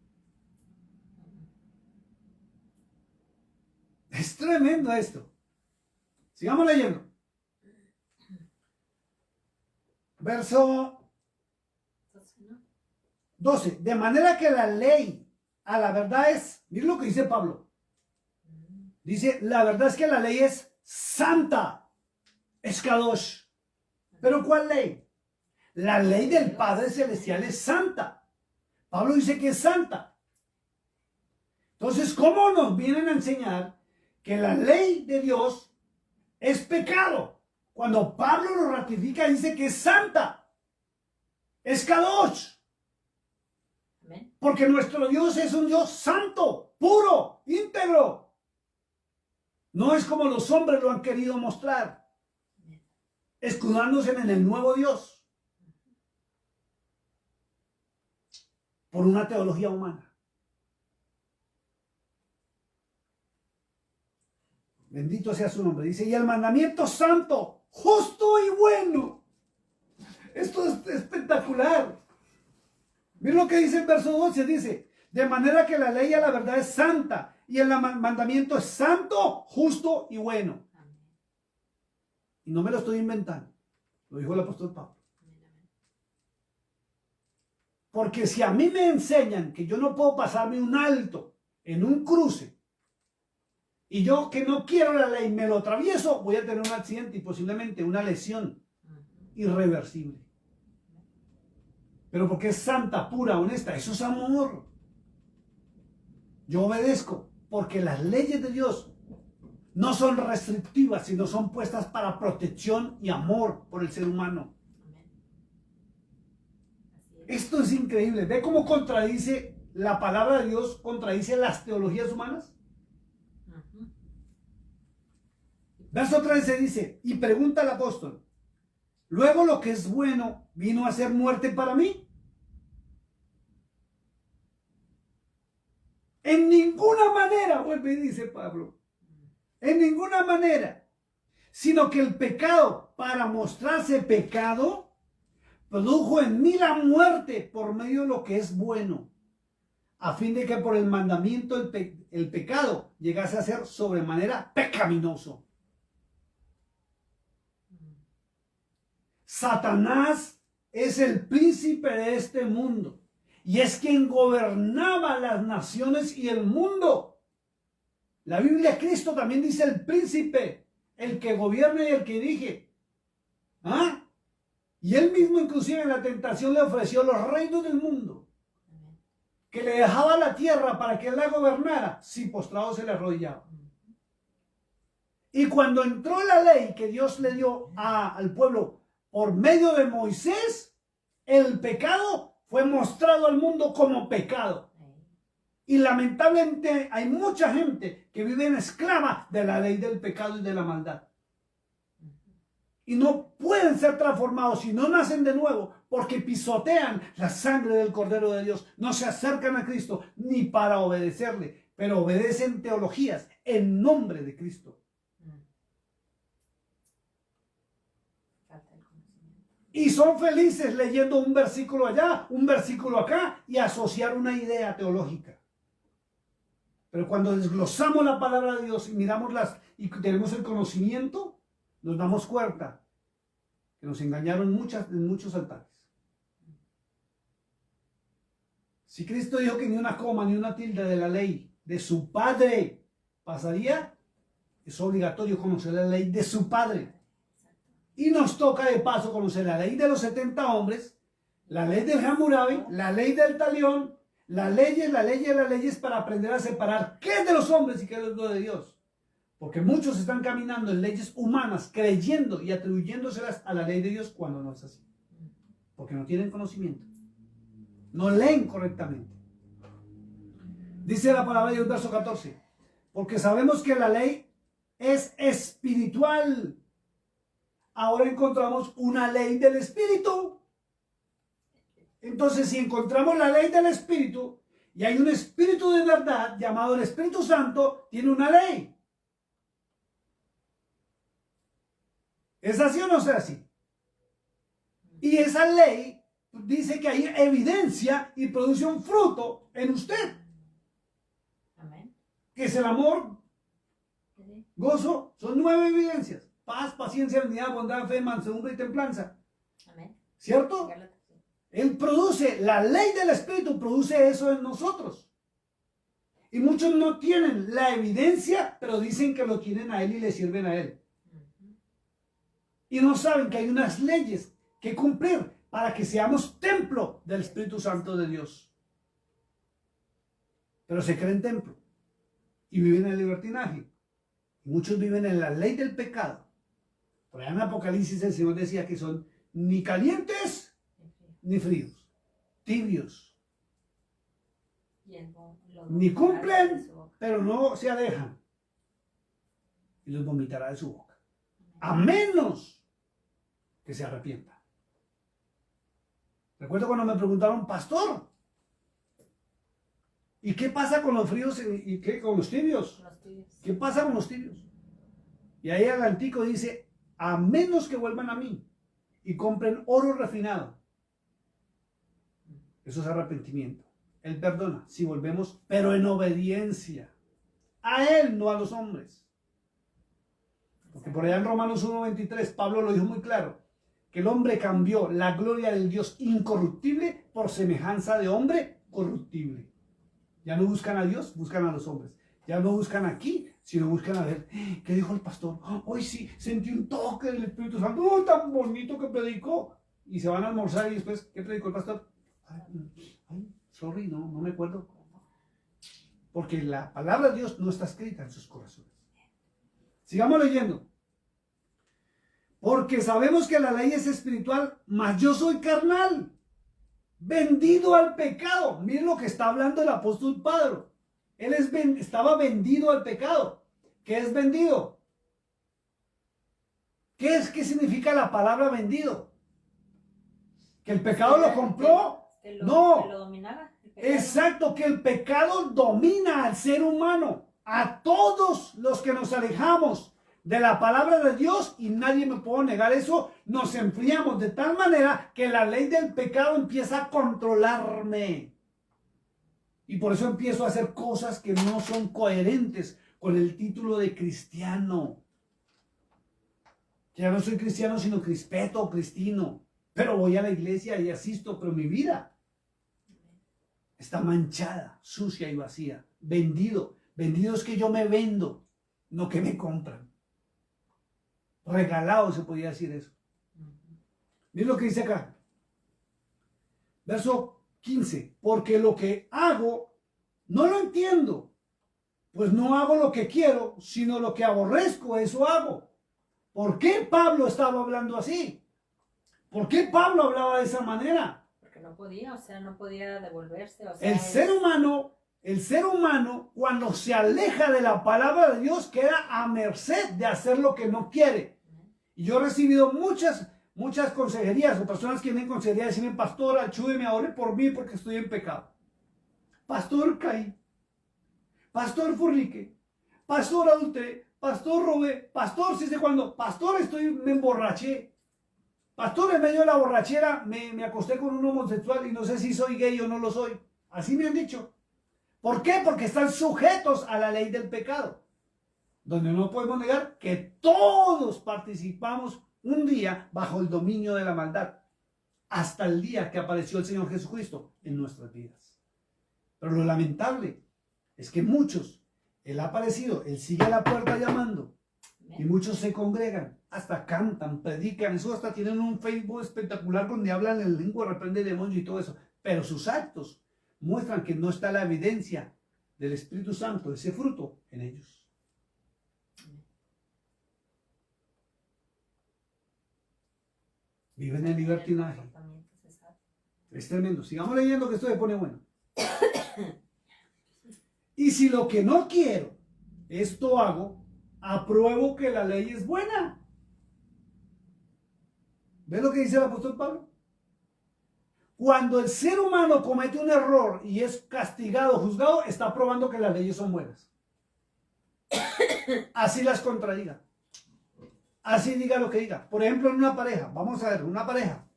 Es tremendo esto. Sigamos leyendo. Verso 12. De manera que la ley a la verdad es, miren lo que dice Pablo. Dice, la verdad es que la ley es santa, es Kadosh. ¿Pero cuál ley? La ley del Padre Celestial es santa. Pablo dice que es santa. Entonces, ¿cómo nos vienen a enseñar que la ley de Dios es pecado? Cuando Pablo lo ratifica, dice que es santa. Es Kadosh. Amén. Porque nuestro Dios es un Dios santo, puro, íntegro. No es como los hombres lo han querido mostrar, escudándose en el nuevo Dios por una teología humana. Bendito sea su nombre. Dice, y el mandamiento santo, justo y bueno. Esto es espectacular. Miren lo que dice el verso 12, dice, de manera que la ley a la verdad es santa, y el mandamiento es santo, justo y bueno. Y no me lo estoy inventando, lo dijo el apóstol Pablo. Porque si a mí me enseñan que yo no puedo pasarme un alto en un cruce, y yo que no quiero la ley me lo atravieso, voy a tener un accidente y posiblemente una lesión irreversible. Pero porque es santa, pura, honesta, eso es amor. Yo obedezco porque las leyes de Dios no son restrictivas, sino son puestas para protección y amor por el ser humano. Esto es increíble. ¿Ve cómo contradice la palabra de Dios, contradice las teologías humanas? Verso 13 dice, y pregunta al apóstol, luego lo que es bueno vino a ser muerte para mí. En ninguna manera, vuelve y dice Pablo, en ninguna manera, sino que el pecado, para mostrarse pecado, produjo en mí la muerte por medio de lo que es bueno, a fin de que por el mandamiento el pecado llegase a ser sobremanera pecaminoso. Satanás es el príncipe de este mundo y es quien gobernaba las naciones y el mundo. La Biblia, Cristo también dice el príncipe, el que gobierna y el que dirige. ¿Ah? Y él mismo inclusive en la tentación le ofreció los reinos del mundo, que le dejaba la tierra para que él la gobernara si postrado se le arrodillaba. Y cuando entró la ley que Dios le dio al pueblo por medio de Moisés, el pecado fue mostrado al mundo como pecado. Y lamentablemente hay mucha gente que vive en esclava de la ley del pecado y de la maldad. Y no pueden ser transformados si no nacen de nuevo, porque pisotean la sangre del Cordero de Dios. No se acercan a Cristo ni para obedecerle, pero obedecen teologías en nombre de Cristo. Y son felices leyendo un versículo allá, un versículo acá y asociar una idea teológica. Pero cuando desglosamos la palabra de Dios y miramos y tenemos el conocimiento, nos damos cuenta que nos engañaron en muchos altares. Si Cristo dijo que ni una coma ni una tilde de la ley de su Padre pasaría, es obligatorio conocer la ley de su Padre. Y nos toca de paso conocer la ley de los 70 hombres, la ley del Hammurabi, la ley del Talión, las leyes para aprender a separar qué es de los hombres y qué es lo de Dios. Porque muchos están caminando en leyes humanas, creyendo y atribuyéndoselas a la ley de Dios cuando no es así. Porque no tienen conocimiento. No leen correctamente. Dice la palabra de Dios, verso 14. Porque sabemos que la ley es espiritual. Ahora encontramos una ley del Espíritu. Entonces, si encontramos la ley del Espíritu y hay un Espíritu de verdad llamado el Espíritu Santo, tiene una ley. ¿Es así o no es así? Y esa ley dice que hay evidencia y produce un fruto en usted. Amén. Que es el amor, gozo, son 9 evidencias. Paz, paciencia, benignidad, bondad, fe, mansedumbre y templanza. Amén. ¿Cierto? Él produce, la ley del Espíritu produce eso en nosotros. Y muchos no tienen la evidencia, pero dicen que lo tienen a Él y le sirven a Él. Y no saben que hay unas leyes que cumplir para que seamos templo del Espíritu Santo de Dios. Pero se creen templo y viven en el libertinaje. Y muchos viven en la ley del pecado. Por allá en Apocalipsis el Señor decía que son ni calientes ni fríos, tibios. Ni cumplen, pero no se alejan. Y los vomitará de su boca. A menos que se arrepienta. Recuerdo cuando me preguntaron, pastor, ¿y qué pasa con los fríos y qué con los tibios? ¿Qué pasa con los tibios? Y ahí el Antico dice, a menos que vuelvan a mí y compren oro refinado. Eso es arrepentimiento. Él perdona si volvemos, pero en obediencia. A Él, no a los hombres. Porque por allá en Romanos 1:23, Pablo lo dijo muy claro, que el hombre cambió la gloria del Dios incorruptible por semejanza de hombre corruptible. Ya no buscan a Dios, buscan a los hombres. Ya no buscan aquí, sino buscan a ver, ¿qué dijo el pastor? Hoy sí, sentí un toque del Espíritu Santo, ¡oh, tan bonito que predicó! Y se van a almorzar y después, ¿qué predicó el pastor? Ay, sorry, no me acuerdo. Porque la palabra de Dios no está escrita en sus corazones. Sigamos leyendo. Porque sabemos que la ley es espiritual, mas yo soy carnal, vendido al pecado. Miren lo que está hablando el apóstol Pablo. Él estaba vendido al pecado. ¿Qué es vendido? ¿Qué significa la palabra vendido? ¿Que el pecado lo compró? No. Que lo dominaba. Exacto, que el pecado domina al ser humano. A todos los que nos alejamos de la palabra de Dios, y nadie me puede negar eso, nos enfriamos de tal manera que la ley del pecado empieza a controlarme. Y por eso empiezo a hacer cosas que no son coherentes con el título de cristiano. Ya no soy cristiano, sino crispeto o cristino. Pero voy a la iglesia y asisto, pero mi vida está manchada, sucia y vacía. Vendido. Vendido es que yo me vendo, no que me compran. Regalado se podría decir eso. Miren lo que dice acá. Verso 15. Porque lo que hago no lo entiendo. Pues no hago lo que quiero, sino lo que aborrezco, eso hago. ¿Por qué Pablo estaba hablando así? ¿Por qué Pablo hablaba de esa manera? Porque no podía, o sea, no podía devolverse. O sea, El ser humano, cuando se aleja de la palabra de Dios, queda a merced de hacer lo que no quiere. Y yo he recibido muchas consejerías, o personas que vienen consejería y decirme, pastor, ayúdeme, ore por mí porque estoy en pecado. Pastor, caí. Pastor, forniqué. Pastor, adulteré. Pastor, robé. Pastor, si sé cuándo. Pastor, me emborraché. Pastor, en medio de la borrachera me acosté con un homosexual y no sé si soy gay o no lo soy. Así me han dicho. ¿Por qué? Porque están sujetos a la ley del pecado. Donde no podemos negar que todos participamos un día bajo el dominio de la maldad. Hasta el día que apareció el Señor Jesucristo en nuestras vidas. Pero lo lamentable es que muchos, Él ha aparecido, Él sigue a la puerta llamando. Y muchos se congregan, hasta cantan, predican, eso hasta tienen un Facebook espectacular donde hablan en lengua, reprenden demonios y todo eso. Pero sus actos muestran que no está la evidencia del Espíritu Santo, ese fruto, en ellos. Viven en libertinaje. Es tremendo. Sigamos leyendo que esto se pone bueno. Y si lo que no quiero, esto hago, apruebo que la ley es buena. ¿Ves lo que dice el apóstol Pablo? Cuando el ser humano comete un error y es castigado, juzgado, está probando que las leyes son buenas. Así las contradiga. Así diga lo que diga. Por ejemplo, en una pareja, vamos a ver, una pareja.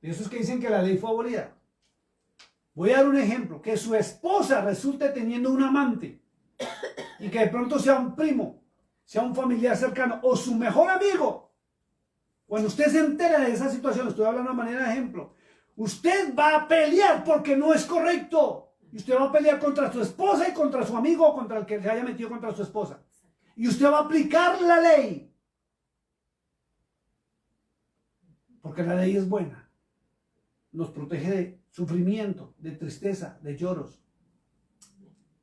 De esos que dicen que la ley fue abolida. Voy a dar un ejemplo. Que su esposa resulte teniendo un amante y que de pronto sea un primo, sea un familiar cercano o su mejor amigo. Cuando usted se entera de esa situación, estoy hablando de manera de ejemplo, usted va a pelear porque no es correcto. Y usted va a pelear contra su esposa y contra su amigo o contra el que se haya metido contra su esposa. Y usted va a aplicar la ley. Porque la ley es buena. Nos protege de sufrimiento, de tristeza, de lloros,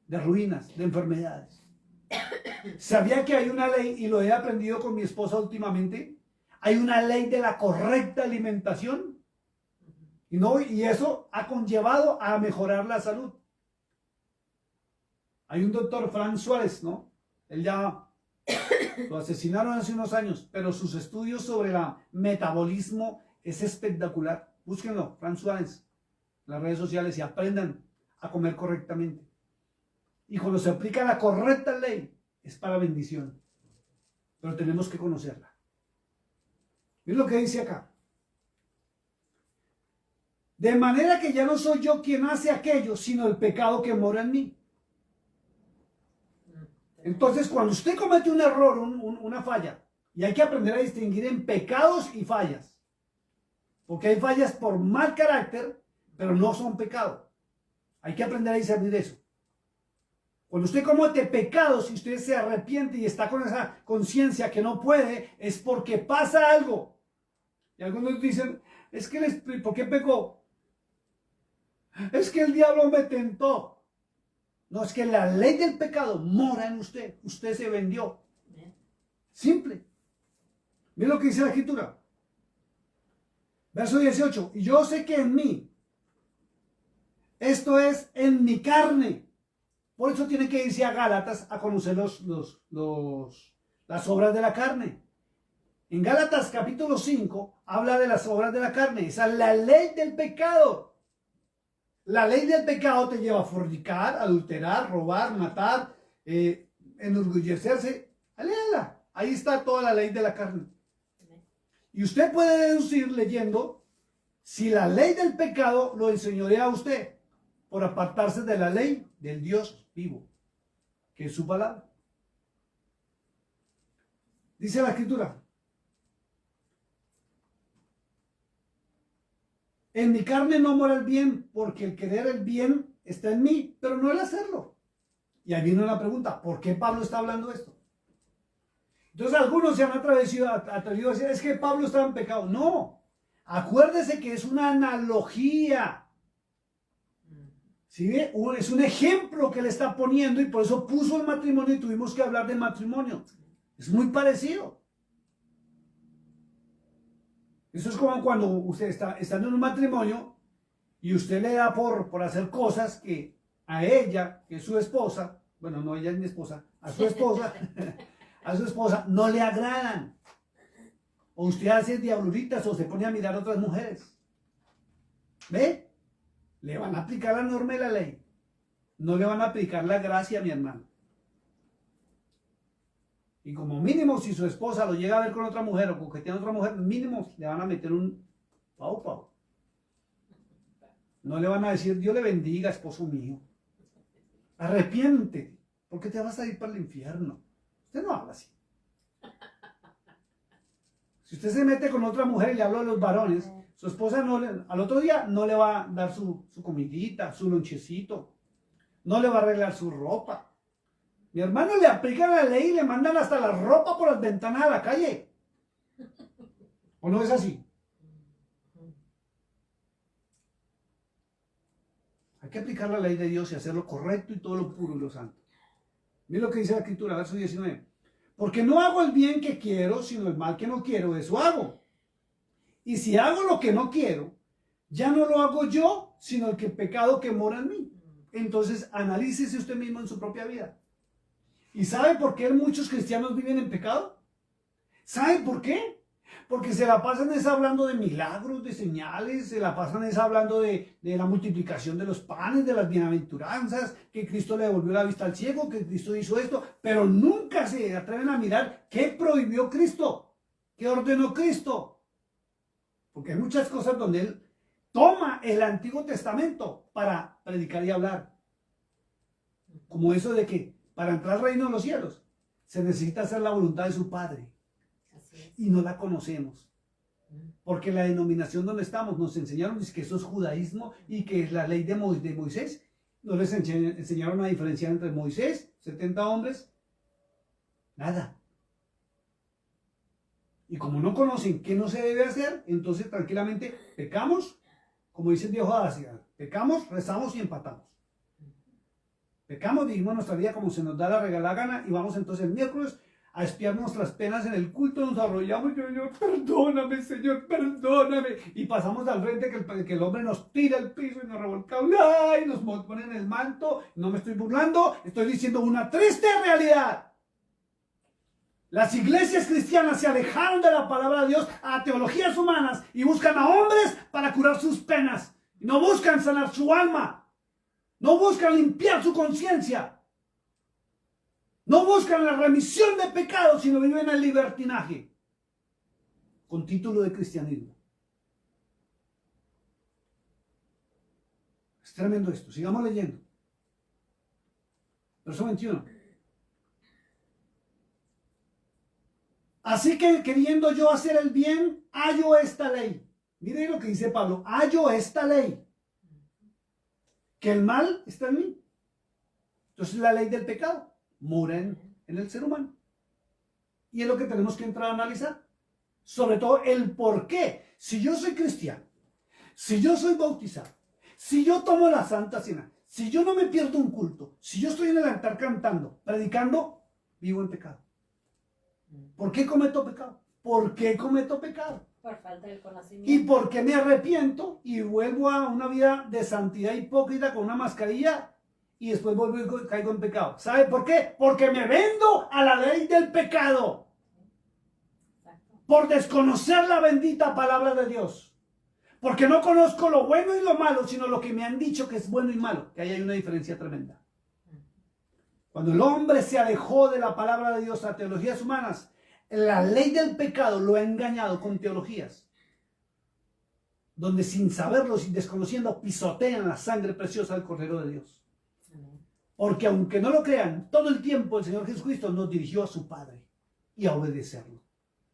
de ruinas, de enfermedades. ¿Sabía que hay una ley, y lo he aprendido con mi esposa últimamente? Hay una ley de la correcta alimentación. Y eso ha conllevado a mejorar la salud. Hay un doctor, Frank Suárez, ¿no? Él ya lo asesinaron hace unos años, pero sus estudios sobre el metabolismo es espectacular. Búsquenlo, Frank Suárez, en las redes sociales, y aprendan a comer correctamente. Y cuando se aplica la correcta ley, es para bendición. Pero tenemos que conocerla. Miren lo que dice acá. De manera que ya no soy yo quien hace aquello, sino el pecado que mora en mí. Entonces, cuando usted comete un error, una falla, y hay que aprender a distinguir en pecados y fallas. Porque hay fallas por mal carácter, pero no son pecado. Hay que aprender a discernir eso. Cuando usted comete pecados y usted se arrepiente y está con esa conciencia que no puede, es porque pasa algo. Y algunos dicen, es que ¿por qué pecó? Es que el diablo me tentó. No, es que la ley del pecado mora en usted. Usted se vendió. Simple. Mira lo que dice la Escritura. Verso 18. Y yo sé que en mí, esto es en mi carne. Por eso tiene que irse a Gálatas a conocer las obras de la carne. En Gálatas capítulo 5 habla de las obras de la carne. Esa es la ley del pecado. La ley del pecado te lleva a fornicar, adulterar, robar, matar, enorgullecerse. Léala. Ahí está toda la ley de la carne. Y usted puede deducir leyendo si la ley del pecado lo enseñorea a usted por apartarse de la ley del Dios vivo, que es su palabra. Dice la Escritura. En mi carne no mora el bien, porque el querer el bien está en mí, pero no el hacerlo. Y ahí viene una pregunta, ¿por qué Pablo está hablando esto? Entonces algunos se han atrevido a decir, es que Pablo estaba en pecado. No, acuérdese que es una analogía. ¿Sí? Es un ejemplo que le está poniendo y por eso puso el matrimonio y tuvimos que hablar de matrimonio. Es muy parecido. Eso es como cuando usted está en un matrimonio y usted le da por hacer cosas que a ella, que es su esposa, bueno, no, ella es mi esposa, a su esposa no le agradan. O usted hace diabluritas o se pone a mirar a otras mujeres. ¿Ve? Le van a aplicar la norma y la ley. No le van a aplicar la gracia, mi hermano. Y como mínimo, si su esposa lo llega a ver con otra mujer o coqueteando a otra mujer, mínimo le van a meter un pau. No le van a decir, Dios le bendiga, esposo mío. Arrepiéntete, porque te vas a ir para el infierno. Usted no habla así. Si usted se mete con otra mujer y le habla a los varones, su esposa al otro día no le va a dar su comidita, su lonchecito. No le va a arreglar su ropa. Mi hermano, le aplican la ley y le mandan hasta la ropa por las ventanas a la calle. ¿O no es así? Hay que aplicar la ley de Dios y hacer lo correcto y todo lo puro y lo santo. Mira lo que dice la Escritura, verso 19. Porque no hago el bien que quiero, sino el mal que no quiero, eso hago. Y si hago lo que no quiero, ya no lo hago yo, sino el pecado que mora en mí. Entonces, analícese usted mismo en su propia vida. ¿Y sabe por qué muchos cristianos viven en pecado? ¿Sabe por qué? Porque se la pasan hablando de milagros, de señales, se la pasan hablando de la multiplicación de los panes, de las bienaventuranzas, que Cristo le devolvió la vista al ciego, que Cristo hizo esto, pero nunca se atreven a mirar qué prohibió Cristo, qué ordenó Cristo. Porque hay muchas cosas donde Él toma el Antiguo Testamento para predicar y hablar. Como eso de que para entrar al reino de los cielos se necesita hacer la voluntad de su Padre. Y no la conocemos. Porque la denominación donde estamos nos enseñaron que eso es judaísmo y que es la ley de Moisés. ¿No les enseñaron a diferenciar entre Moisés, 70 hombres? Nada. Y como no conocen qué no se debe hacer, entonces tranquilamente pecamos, como dice el viejo Asia, pecamos, rezamos y empatamos. Pecamos, vivimos nuestra vida como se nos da la regalada gana y vamos entonces el miércoles a expiar nuestras penas en el culto, nos arrollamos y Señor, perdóname, Señor, perdóname. Y pasamos al frente que el hombre nos tira al piso y nos revolcamos, ¡ay! Nos ponen el manto. No me estoy burlando, estoy diciendo una triste realidad. Las iglesias cristianas se alejaron de la palabra de Dios a teologías humanas y buscan a hombres para curar sus penas. No buscan sanar su alma. No buscan limpiar su conciencia. No buscan la remisión de pecados, sino viven el libertinaje con título de cristianismo. Es tremendo esto. Sigamos leyendo. Verso 21. Así que queriendo yo hacer el bien, hallo esta ley. Miren lo que dice Pablo. Hallo esta ley. Que el mal está en mí. Entonces la ley del pecado mora en el ser humano. Y es lo que tenemos que entrar a analizar. Sobre todo el por qué. Si yo soy cristiano, si yo soy bautizado, si yo tomo la Santa Cena, si yo no me pierdo un culto, si yo estoy en el altar cantando, predicando, vivo en pecado. ¿Por qué cometo pecado? ¿Por qué cometo pecado? Por falta de conocimiento. ¿Y por qué me arrepiento y vuelvo a una vida de santidad hipócrita con una mascarilla y después vuelvo y caigo en pecado? ¿Sabe por qué? Porque me vendo a la ley del pecado. Exacto. Por desconocer la bendita palabra de Dios. Porque no conozco lo bueno y lo malo, sino lo que me han dicho que es bueno y malo. Que ahí hay una diferencia tremenda. Cuando el hombre se alejó de la palabra de Dios a teologías humanas, la ley del pecado lo ha engañado con teologías, donde sin saberlo, sin desconociendo, pisotean la sangre preciosa del Cordero de Dios. Porque aunque no lo crean, todo el tiempo el Señor Jesucristo nos dirigió a su Padre y a obedecerlo.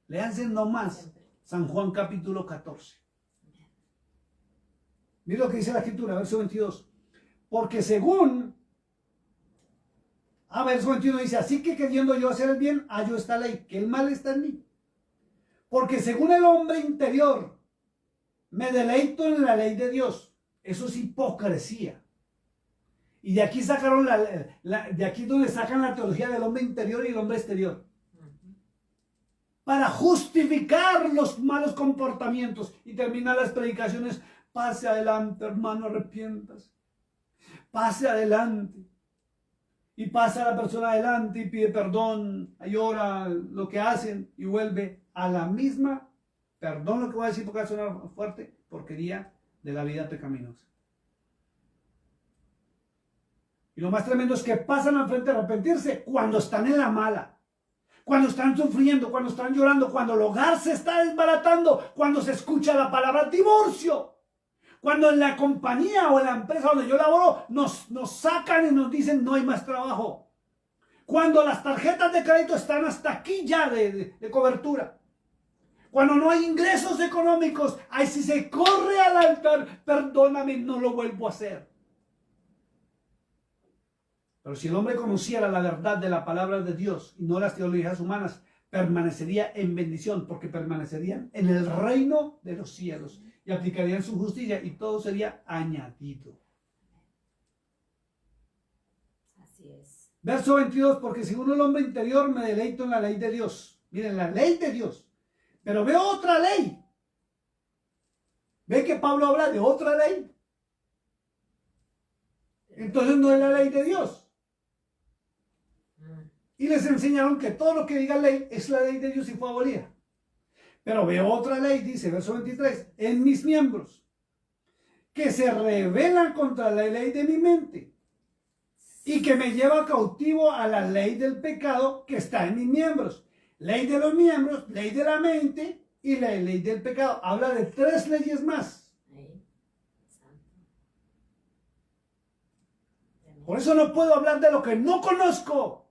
Léanse nomás San Juan capítulo 14. Mira lo que dice la Escritura, verso 22. Porque según... verso 21 dice, así que queriendo yo hacer el bien, hallo esta ley, que el mal está en mí. Porque según el hombre interior, me deleito en la ley de Dios. Eso es hipocresía. Y de aquí sacaron de aquí donde sacan la teología del hombre interior y el hombre exterior. Para justificar los malos comportamientos. Y terminan las predicaciones, pase adelante, hermano, arrepiéntase. Pase adelante. Y pasa la persona adelante y pide perdón, llora lo que hacen y vuelve a la misma, perdón lo que voy a decir porque va a sonar fuerte, porquería de la vida pecaminosa. Y lo más tremendo es que pasan al frente a arrepentirse cuando están en la mala, cuando están sufriendo, cuando están llorando, cuando el hogar se está desbaratando, cuando se escucha la palabra divorcio. Cuando en la compañía o en la empresa donde yo laboro nos sacan y nos dicen no hay más trabajo. Cuando las tarjetas de crédito están hasta aquí ya de cobertura. Cuando no hay ingresos económicos, ahí si se corre al altar, perdóname, no lo vuelvo a hacer. Pero si el hombre conociera la verdad de la palabra de Dios y no las teologías humanas, permanecería en bendición porque permanecerían en el reino de los cielos. Y aplicarían su justicia y todo sería añadido. Así es. Verso 22, porque según el hombre interior me deleito en la ley de Dios. Miren, la ley de Dios. Pero veo otra ley. ¿Ve que Pablo habla de otra ley? Entonces no es la ley de Dios. Y les enseñaron que todo lo que diga ley es la ley de Dios y fue abolida. Pero veo otra ley, dice, verso 23, en mis miembros, que se rebelan contra la ley de mi mente y que me lleva cautivo a la ley del pecado que está en mis miembros. Ley de los miembros, ley de la mente y la ley del pecado. Habla de 3 leyes más. Por eso no puedo hablar de lo que no conozco.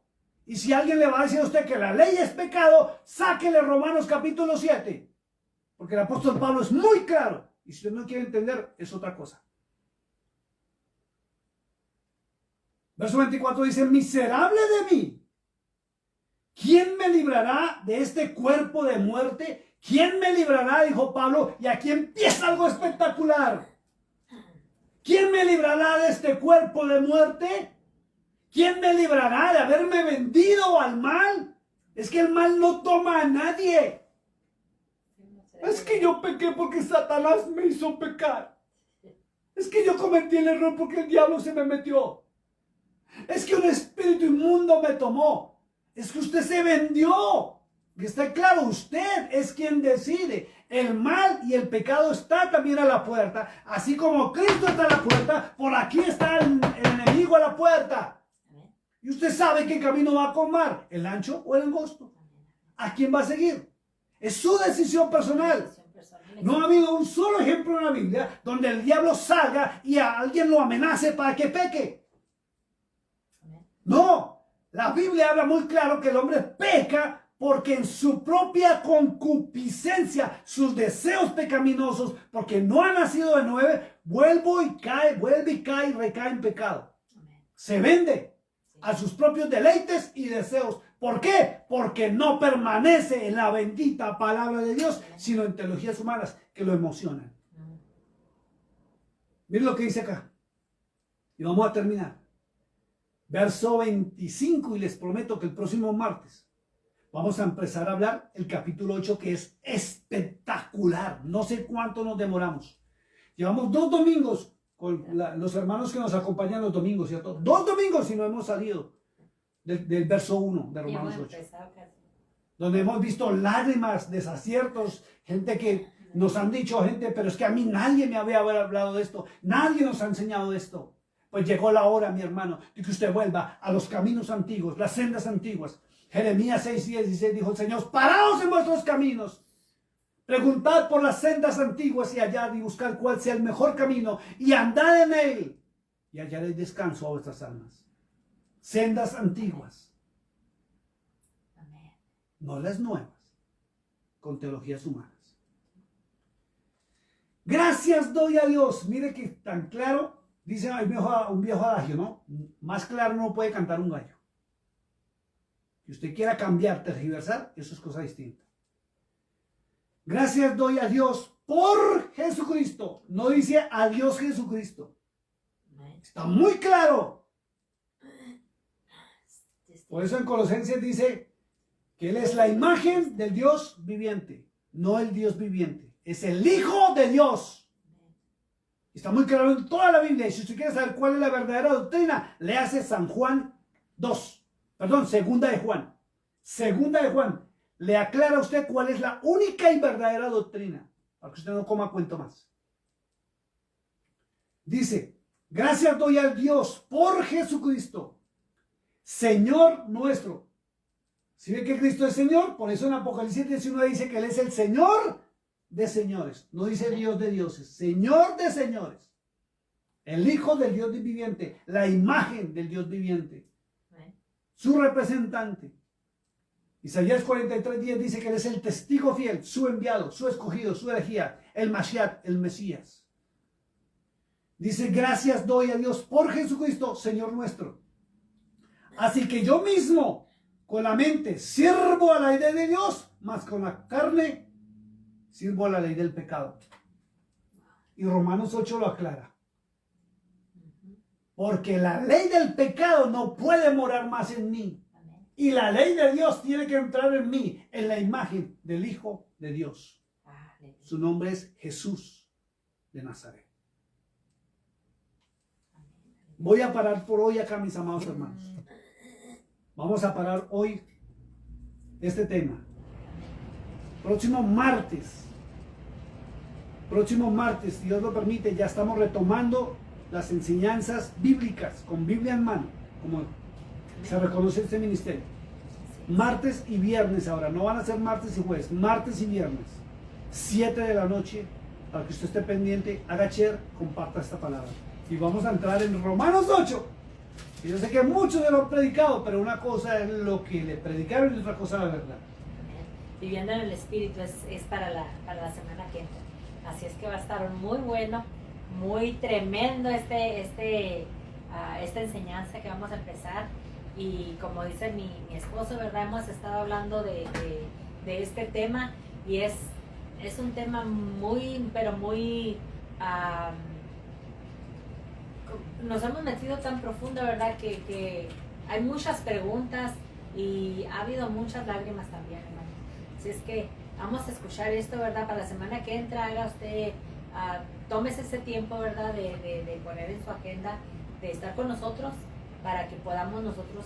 Y si alguien le va a decir a usted que la ley es pecado, sáquele Romanos capítulo 7. Porque el apóstol Pablo es muy claro. Y si usted no quiere entender, es otra cosa. Verso 24 dice, miserable de mí. ¿Quién me librará de este cuerpo de muerte? ¿Quién me librará? Dijo Pablo. Y aquí empieza algo espectacular. ¿Quién me librará de este cuerpo de muerte? ¿Quién me librará de haberme vendido al mal? Es que el mal no toma a nadie. Es que yo pequé porque Satanás me hizo pecar. Es que yo cometí el error porque el diablo se me metió. Es que un espíritu inmundo me tomó. Es que usted se vendió. Que está claro, usted es quien decide. El mal y el pecado está también a la puerta. Así como Cristo está a la puerta, por aquí está el enemigo a la puerta. Y usted sabe qué camino va a tomar, el ancho o el angosto. ¿A quién va a seguir? Es su decisión personal. No ha habido un solo ejemplo en la Biblia donde el diablo salga y a alguien lo amenace para que peque. No, la Biblia habla muy claro que el hombre peca porque en su propia concupiscencia, sus deseos pecaminosos, porque no ha nacido de nuevo, vuelve y cae y recae en pecado. Se vende a sus propios deleites y deseos. ¿Por qué? Porque no permanece en la bendita palabra de Dios, sino en teologías humanas que lo emocionan. Miren lo que dice acá. Y vamos a terminar. Verso 25, y les prometo que el próximo martes vamos a empezar a hablar el capítulo 8, que es espectacular. No sé cuánto nos demoramos. Llevamos 2 domingos con los hermanos que nos acompañan los domingos, ¿cierto? 2 domingos y no hemos salido del verso 1 de Romanos 8. Donde hemos visto lágrimas, desaciertos, gente que nos han dicho, pero es que a mí nadie me había hablado de esto, nadie nos ha enseñado esto. Pues llegó la hora, mi hermano, de que usted vuelva a los caminos antiguos, las sendas antiguas. Jeremías 6:16 dijo el Señor, paraos en vuestros caminos, preguntad por las sendas antiguas y hallad y buscad cuál sea el mejor camino y andad en él y hallaréis descanso a vuestras almas. Sendas antiguas, no las nuevas, con teologías humanas. Gracias doy a Dios. Mire que tan claro, dice un viejo adagio, ¿no? Más claro no puede cantar un gallo. Si usted quiera cambiar, tergiversar, eso es cosa distinta. Gracias doy a Dios por Jesucristo. No dice adiós Jesucristo. Está muy claro. Por eso en Colosenses dice que Él es la imagen del Dios viviente, no el Dios viviente. Es el Hijo de Dios. Está muy claro en toda la Biblia. Y si usted quiere saber cuál es la verdadera doctrina, le hace Segunda de Juan. Segunda de Juan. Le aclara a usted cuál es la única y verdadera doctrina. Para que usted no coma cuento más. Dice, gracias doy a Dios por Jesucristo, Señor nuestro. ¿Sí ve que Cristo es Señor? Por eso en Apocalipsis 19 dice que Él es el Señor de señores. No dice Dios de dioses, Señor de señores. El Hijo del Dios viviente, la imagen del Dios viviente. Su representante. Isaías 43:10 dice que Él es el testigo fiel, su enviado, su escogido, su elegía, el Mashiach, el Mesías. Dice, gracias doy a Dios por Jesucristo, Señor nuestro. Así que yo mismo, con la mente, sirvo a la ley de Dios, mas con la carne, sirvo a la ley del pecado. Y Romanos 8 lo aclara. Porque la ley del pecado no puede morar más en mí. Y la ley de Dios tiene que entrar en mí, en la imagen del Hijo de Dios. Su nombre es Jesús de Nazaret. Voy a parar por hoy acá, mis amados hermanos. Vamos a parar hoy este tema. Próximo martes, si Dios lo permite, ya estamos retomando las enseñanzas bíblicas con Biblia en mano, como se reconoce este ministerio. Martes y viernes ahora, no van a ser martes y jueves, martes y viernes, 7 de la noche, para que usted esté pendiente, haga share, comparta esta palabra. Y vamos a entrar en Romanos 8. Y yo sé que muchos se lo han predicado, pero una cosa es lo que le predicaron y otra cosa la verdad. Viviendo en el Espíritu es para la semana que entra. Así es que va a estar muy bueno, muy tremendo este esta enseñanza que vamos a empezar. Y como dice mi esposo, ¿verdad? Hemos estado hablando de este tema y es un tema muy, pero muy... nos hemos metido tan profundo, ¿verdad? Que hay muchas preguntas y ha habido muchas lágrimas también, hermano. Así es que vamos a escuchar esto, ¿verdad? Para la semana que entra, haga usted, tómese ese tiempo, ¿verdad? De poner en su agenda, de estar con nosotros, para que podamos nosotros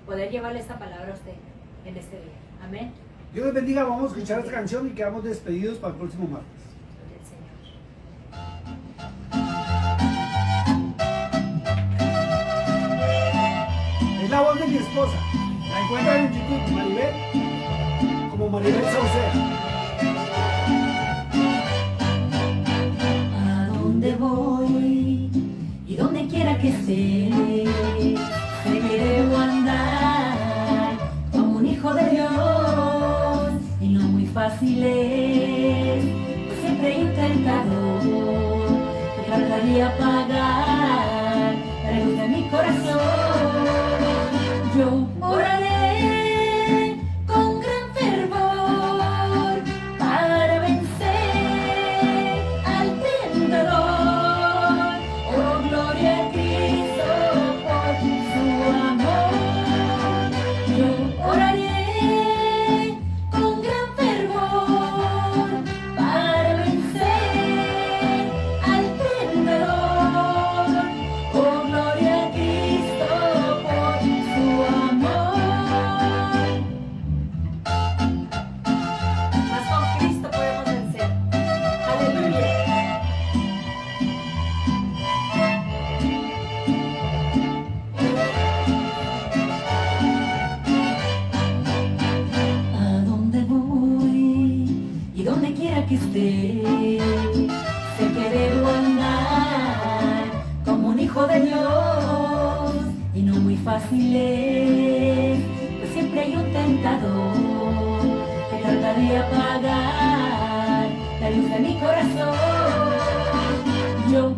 poder llevarle esta palabra a usted en este día. Amén. Dios les bendiga, vamos a escuchar esta canción y quedamos despedidos para el próximo martes. Gloria al Señor. Es la voz de mi esposa. La encuentran en YouTube, Maribel, como Maribel Sauceda. A donde voy y donde quiera que esté, te quiero andar como un hijo de Dios, y no muy fácil es, pues siempre he intentado que trataría apagar la luz de mi corazón. Yo oraré con gran fervor para vencer al tentador. Oh, gloria a Cristo por su amor. Yo oraré con gran fervor para vencer al tentador. Oh, gloria a Cristo por su amor. Más con Cristo podemos vencer. Aleluya. A donde voy y donde quiera que esté, sé que debo andar como un hijo de Dios, y no muy fácil es, pues siempre hay un tentador que trata de apagar la luz de mi corazón. Yo